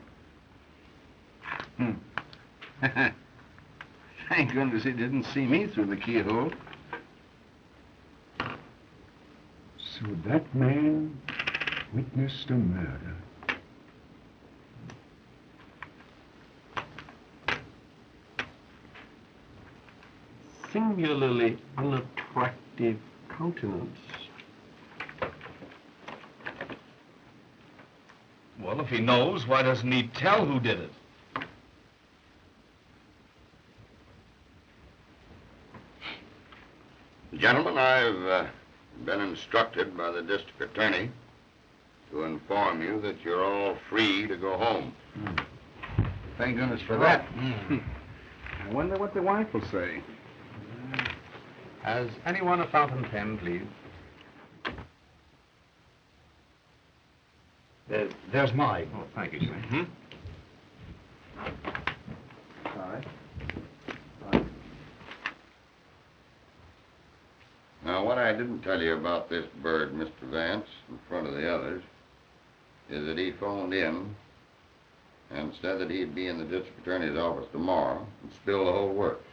Thank goodness he didn't see me through the keyhole. So that man witnessed a murder. Singularly unattractive countenance. Well, if he knows, why doesn't he tell who did it? Gentlemen, I've been instructed by the district attorney to inform you that you're all free to go home. Thank goodness for that. I wonder what the wife will say. Has anyone a fountain pen, please? There's mine. Oh, thank you, sir. Sorry. Now, what I didn't tell you about this bird, Mr. Vance, in front of the others, is that he phoned in and said that he'd be in the district attorney's office tomorrow and spill the whole works.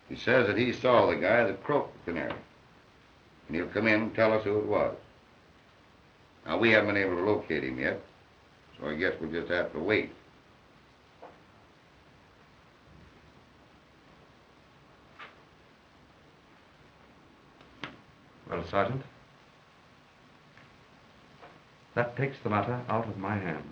He says that he saw the guy that croaked the Canary, and he'll come in and tell us who it was. Now, we haven't been able to locate him yet, so I guess we'll just have to wait. Well, Sergeant, that takes the matter out of my hands.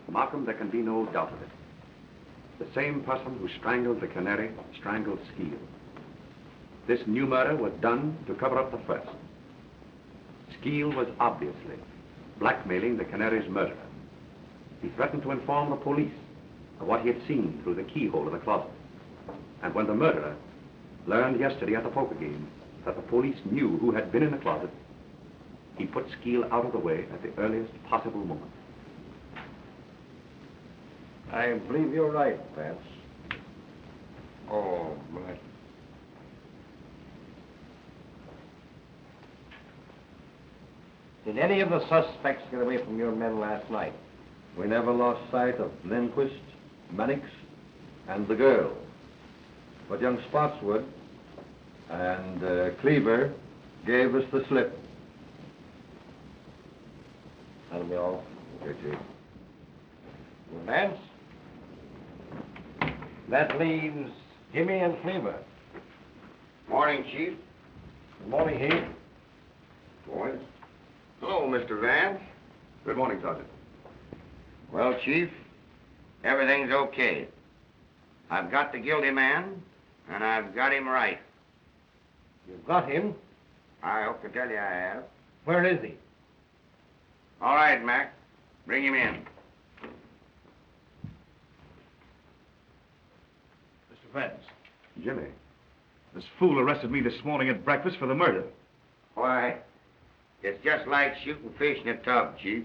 Markham, there can be no doubt of it. The same person who strangled the Canary strangled Skeel. This new murder was done to cover up the first. Skeel was obviously blackmailing the Canary's murderer. He threatened to inform the police of what he had seen through the keyhole of the closet. And when the murderer learned yesterday at the poker game that the police knew who had been in the closet, he put Skeel out of the way at the earliest possible moment. I believe you're right, Vance. Oh, but... Did any of the suspects get away from your men last night? We never lost sight of Lindquist, Mannix, and the girl. But young Spotswood and Cleaver gave us the slip. That'll be all. Okay, Chief. Vance? That leaves Jimmy and Cleaver. Morning, Chief. Good morning, Heath. Boys. Hello, Mr. Vance. Good morning, Sergeant. Well, Chief, everything's okay. I've got the guilty man, and I've got him right. You've got him? I hope to tell you I have. Where is he? All right, Mac. Bring him in. Mr. Vance, Jimmy. this fool arrested me this morning at breakfast for the murder. Why, it's just like shooting fish in a tub, Chief.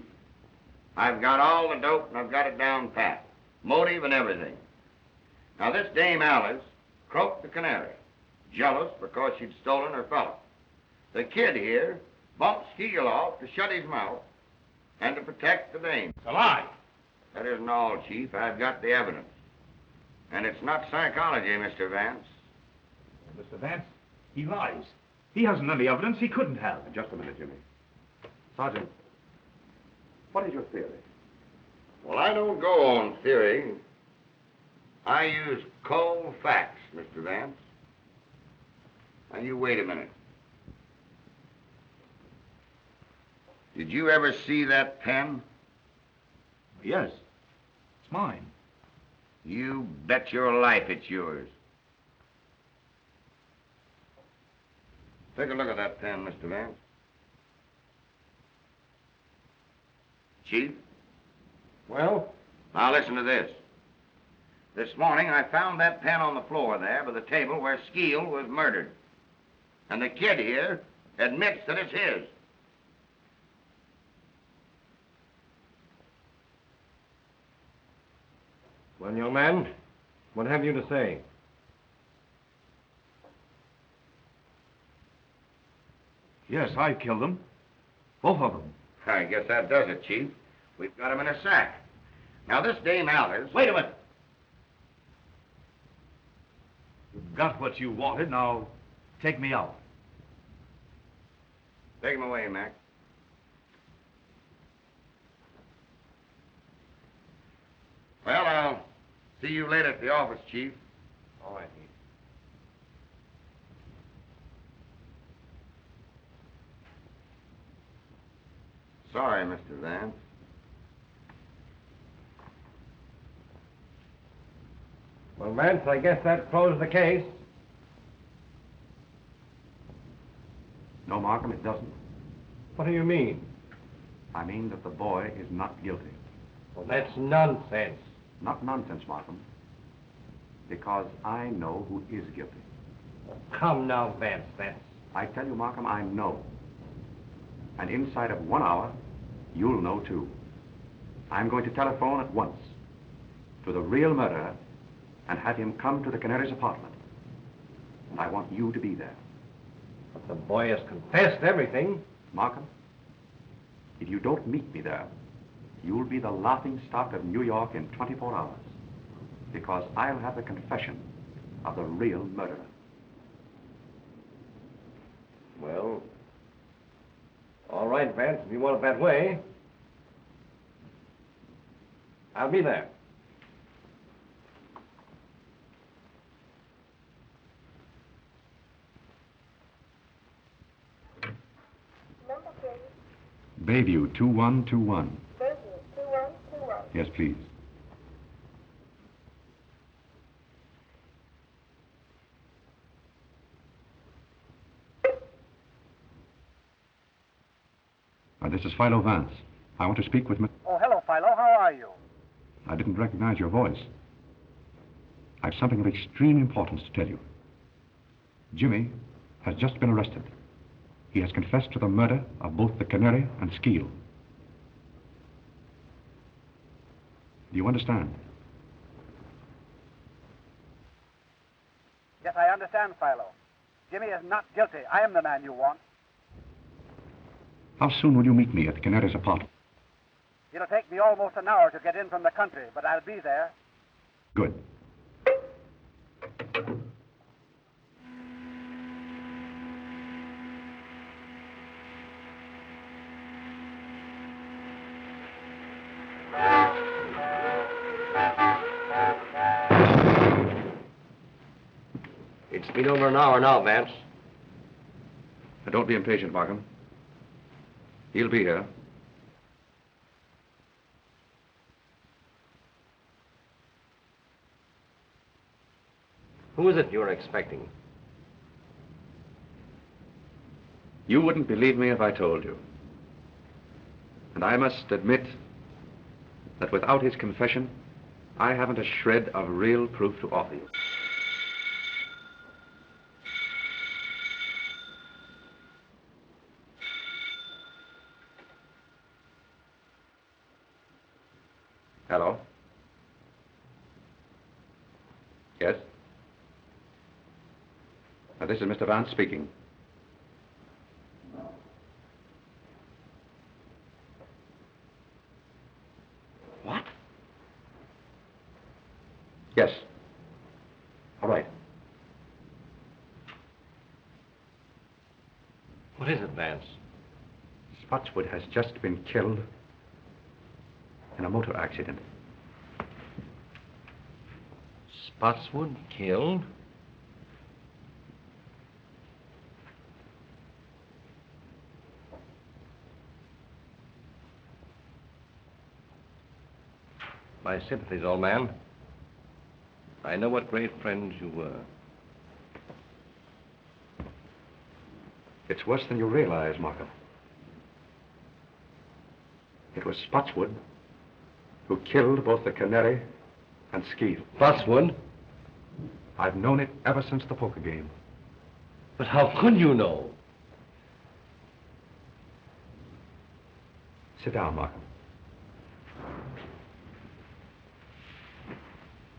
I've got all the dope, and I've got it down pat. Motive and everything. Now, this Dame Alice croaked the Canary, jealous because she'd stolen her fellow. The kid here bumped Skeel off to shut his mouth and to protect the dame. It's a lie. That isn't all, Chief. I've got the evidence. And it's not psychology, Mr. Vance. Mr. Vance, he lies. He hasn't any evidence he couldn't have. Just a minute, Jimmy. Sergeant, what is your theory? Well, I don't go on theory. I use cold facts, Mr. Vance. Now, you wait a minute. Did you ever see that pen? Yes. It's mine. You bet your life it's yours. Take a look at that pen, Mr. Vance. Chief? Well? Now listen to this. This morning I found that pen on the floor there by the table where Skeel was murdered. And the kid here admits that it's his. Well, young man, what have you to say? Yes, I killed them. Both of them. I guess that does it, Chief. We've got him in a sack. Now, this Dame Alice... Wait a minute. You've got what you wanted. Now, take me out. Take him away, Mac. Well, I'll see you later at the office, Chief. All right, Heath. Sorry, Mr. Vance. Well, Vance, I guess that closed the case. No, Markham, it doesn't. What do you mean? I mean that the boy is not guilty. Well, that's nonsense. Not nonsense, Markham. Because I know who is guilty. Come now, Vance, I tell you, Markham, I know. And inside of 1 hour, you'll know too. I'm going to telephone at once to the real murderer and have him come to the Canary's apartment. And I want you to be there. But the boy has confessed everything. Markham, if you don't meet me there, you'll be the laughing stock of New York in 24 hours. Because I'll have the confession of the real murderer. Well, all right, Vance, if you want it that way. I'll be there. Number 3. Bayview 2121. Bayview 2121. Yes, please. This is Philo Vance. I want to speak with Oh, hello, Philo. How are you? I didn't recognize your voice. I've something of extreme importance to tell you. Jimmy has just been arrested. He has confessed to the murder of both the Canary and Skeel. Do you understand? Yes, I understand, Philo. Jimmy is not guilty. I am the man you want. How soon will you meet me at the Canary's apartment? It'll take me almost an hour to get in from the country, but I'll be there. Good. It's been over an hour now, Vance. Now, don't be impatient, Markham. He'll be here. Who is it you're expecting? You wouldn't believe me if I told you. And I must admit that without his confession, I haven't a shred of real proof to offer you. Hello? Yes? This is Mr. Vance speaking. What? Yes. All right. What is it, Vance? Spotswood has just been killed in a motor accident. Spotswood killed? My sympathies, old man. I know what great friends you were. It's worse than you realize, Markham. It was Spotswood who killed both the Canary and Skeel. Spotswood? I've known it ever since the poker game. But how could you know? Sit down, Markham.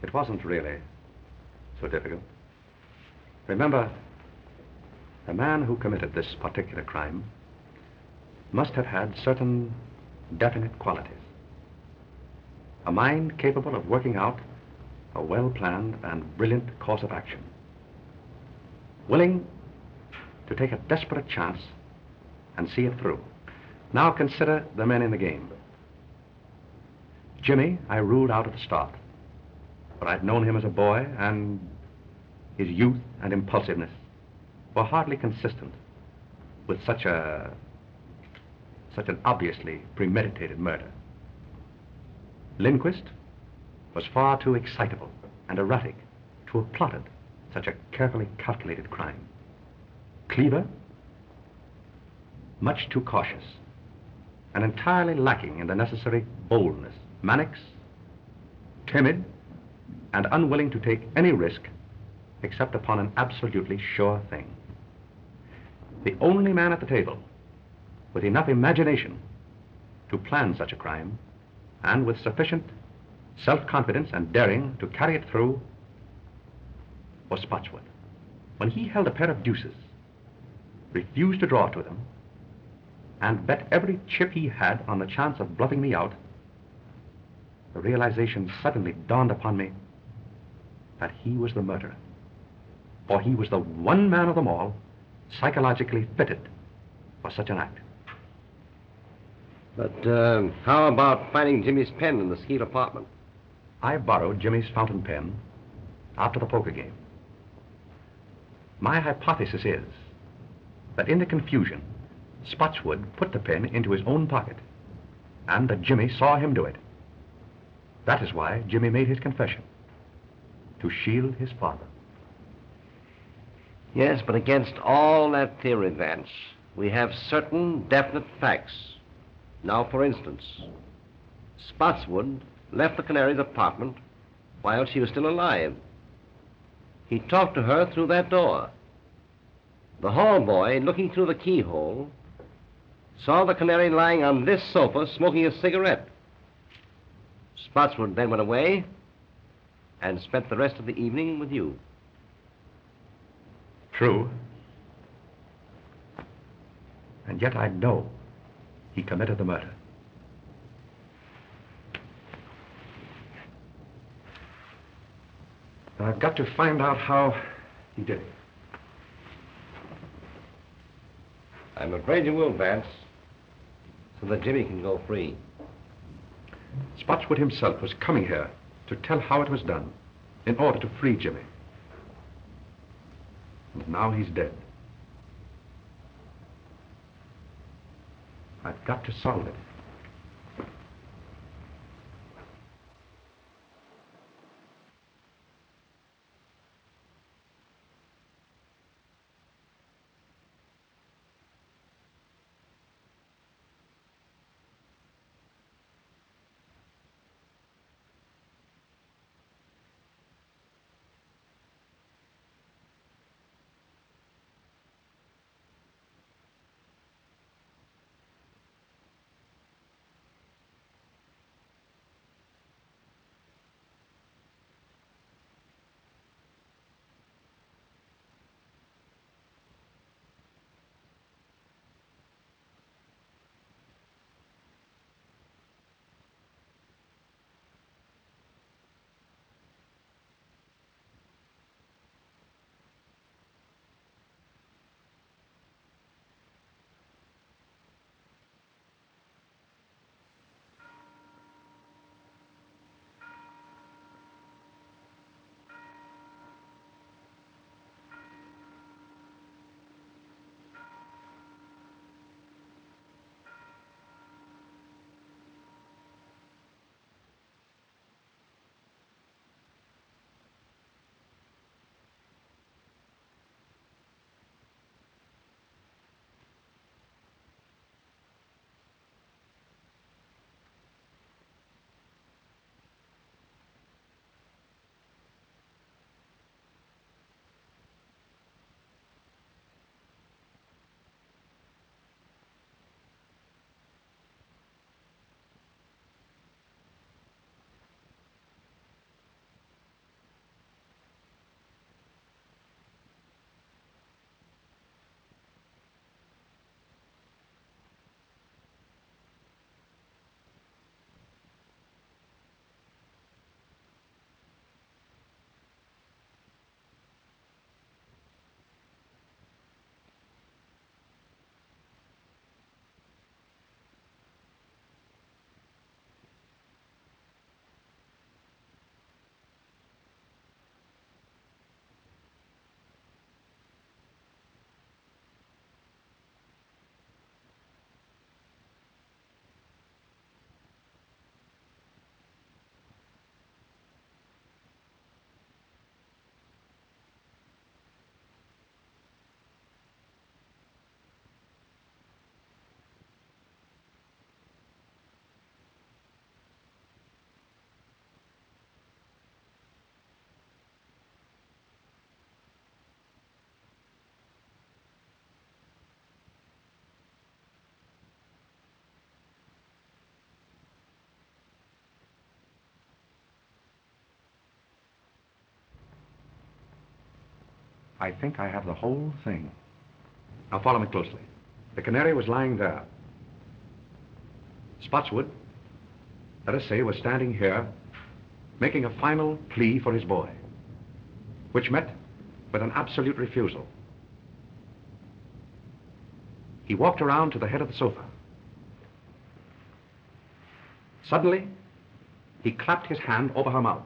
It wasn't really so difficult. Remember, the man who committed this particular crime must have had certain definite qualities. A mind capable of working out a well-planned and brilliant course of action. Willing to take a desperate chance and see it through. Now consider the men in the game. Jimmy, I ruled out at the start. But I'd known him as a boy, and his youth and impulsiveness were hardly consistent with such an obviously premeditated murder. Lindquist was far too excitable and erratic to have plotted such a carefully calculated crime. Cleaver, much too cautious and entirely lacking in the necessary boldness. Mannix, timid and unwilling to take any risk except upon an absolutely sure thing. The only man at the table with enough imagination to plan such a crime and with sufficient self-confidence and daring to carry it through was Spotswood. When he held a pair of deuces, refused to draw to them, and bet every chip he had on the chance of bluffing me out, the realization suddenly dawned upon me that he was the murderer. For he was the one man of them all psychologically fitted for such an act. But how about finding Jimmy's pen in the Skeet apartment? I borrowed Jimmy's fountain pen after the poker game. My hypothesis is that in the confusion, Spotswood put the pen into his own pocket, and that Jimmy saw him do it. That is why Jimmy made his confession, to shield his father. Yes, but against all that theory, Vance, we have certain definite facts. Now, for instance, Spotswood left the Canary's apartment while she was still alive. He talked to her through that door. The hall boy, looking through the keyhole, saw the Canary lying on this sofa smoking a cigarette. Spotswood then went away and spent the rest of the evening with you. True. And yet I know he committed the murder. I've got to find out how he did it. I'm afraid you will, Vance, so that Jimmy can go free. Spotswood himself was coming here to tell how it was done in order to free Jimmy. And now he's dead. I've got to solve it. I think I have the whole thing. Now follow me closely. The Canary was lying there. Spotswood, let us say, was standing here, making a final plea for his boy, which met with an absolute refusal. He walked around to the head of the sofa. Suddenly, he clapped his hand over her mouth,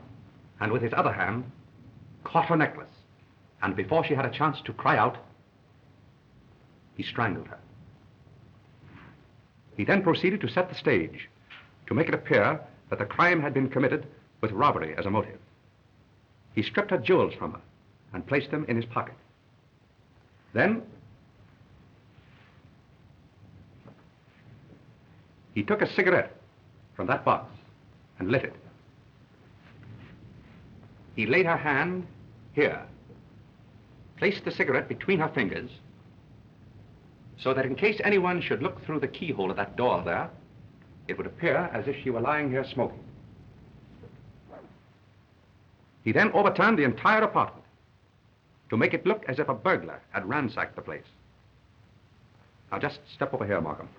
and with his other hand, caught her necklace. And before she had a chance to cry out, he strangled her. He then proceeded to set the stage, to make it appear that the crime had been committed with robbery as a motive. He stripped her jewels from her and placed them in his pocket. Then, he took a cigarette from that box and lit it. He laid her hand here, placed the cigarette between her fingers, so that in case anyone should look through the keyhole of that door there, it would appear as if she were lying here smoking. He then overturned the entire apartment to make it look as if a burglar had ransacked the place. Now just step over here, Markham.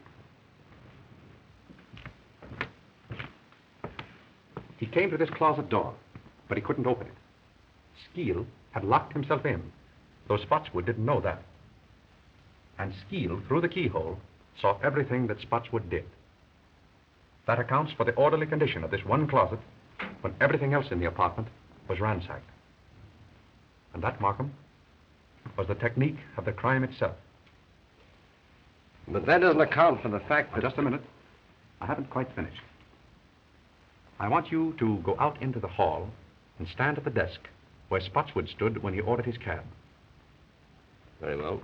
He came to this closet door, but he couldn't open it. Skeel had locked himself in, though Spotswood didn't know that. And Skeel, through the keyhole, saw everything that Spotswood did. That accounts for the orderly condition of this one closet when everything else in the apartment was ransacked. And that, Markham, was the technique of the crime itself. But that doesn't account for the fact that... Just a minute. I haven't quite finished. I want you to go out into the hall and stand at the desk where Spotswood stood when he ordered his cab. Very well.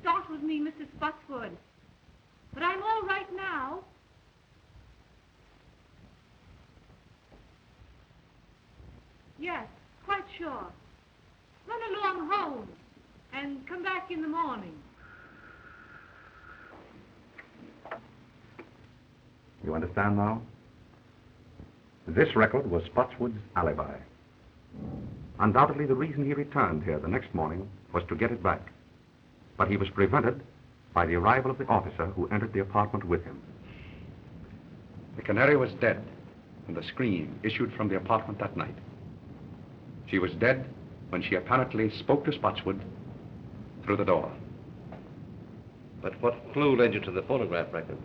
Startled me, Mrs. Spotswood. But I'm all right now. Yes, quite sure. Run along home and come back in the morning. You understand now? This record was Spotswood's alibi. Undoubtedly, the reason he returned here the next morning was to get it back. But he was prevented by the arrival of the officer who entered the apartment with him. The Canary was dead when the scream issued from the apartment that night. She was dead when she apparently spoke to Spotswood through the door. But what clue led you to the phonograph record?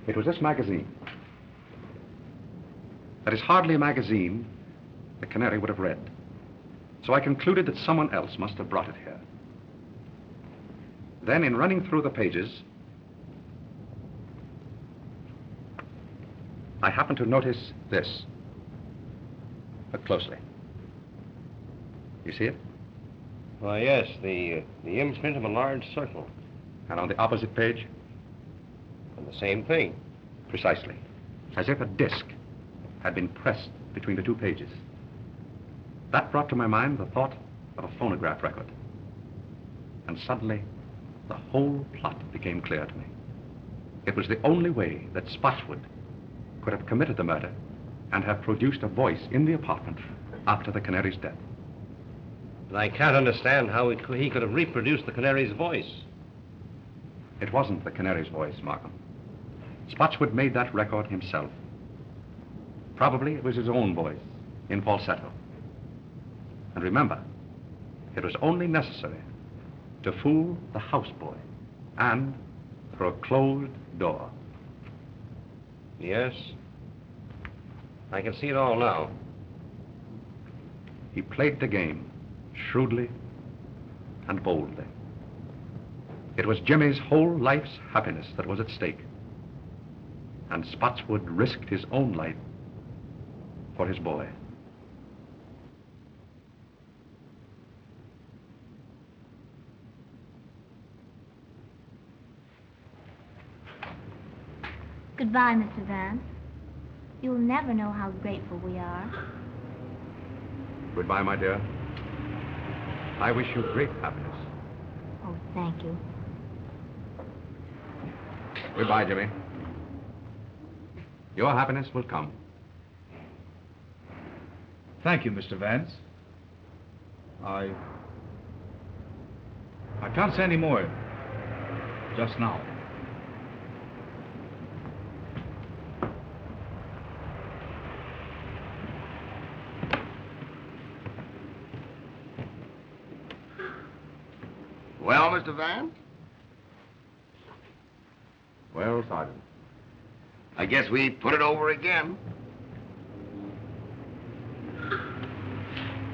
It was this magazine. That is hardly a magazine the Canary would have read. So I concluded that someone else must have brought it here. Then, in running through the pages, I happened to notice this. Look closely. You see it? Why, yes, the imprint of a large circle. And on the opposite page? And the same thing. Precisely. As if a disc had been pressed between the two pages. That brought to my mind the thought of a phonograph record. And suddenly, the whole plot became clear to me. It was the only way that Spotswood could have committed the murder and have produced a voice in the apartment after the Canary's death. But I can't understand how he could have reproduced the Canary's voice. It wasn't the Canary's voice, Markham. Spotswood made that record himself. Probably it was his own voice, in falsetto. And remember, it was only necessary to fool the houseboy and through a closed door. Yes. I can see it all now. He played the game shrewdly and boldly. It was Jimmy's whole life's happiness that was at stake. And Spotswood risked his own life for his boy. Goodbye, Mr. Vance. You'll never know how grateful we are. Goodbye, my dear. I wish you great happiness. Oh, thank you. Goodbye, Jimmy. Your happiness will come. Thank you, Mr. Vance. I can't say any more just now. Well, Mr. Vance? Well, Sergeant. I guess we put it over again.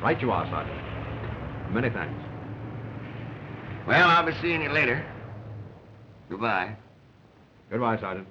Right you are, Sergeant. Many thanks. Well, I'll be seeing you later. Goodbye. Goodbye, Sergeant.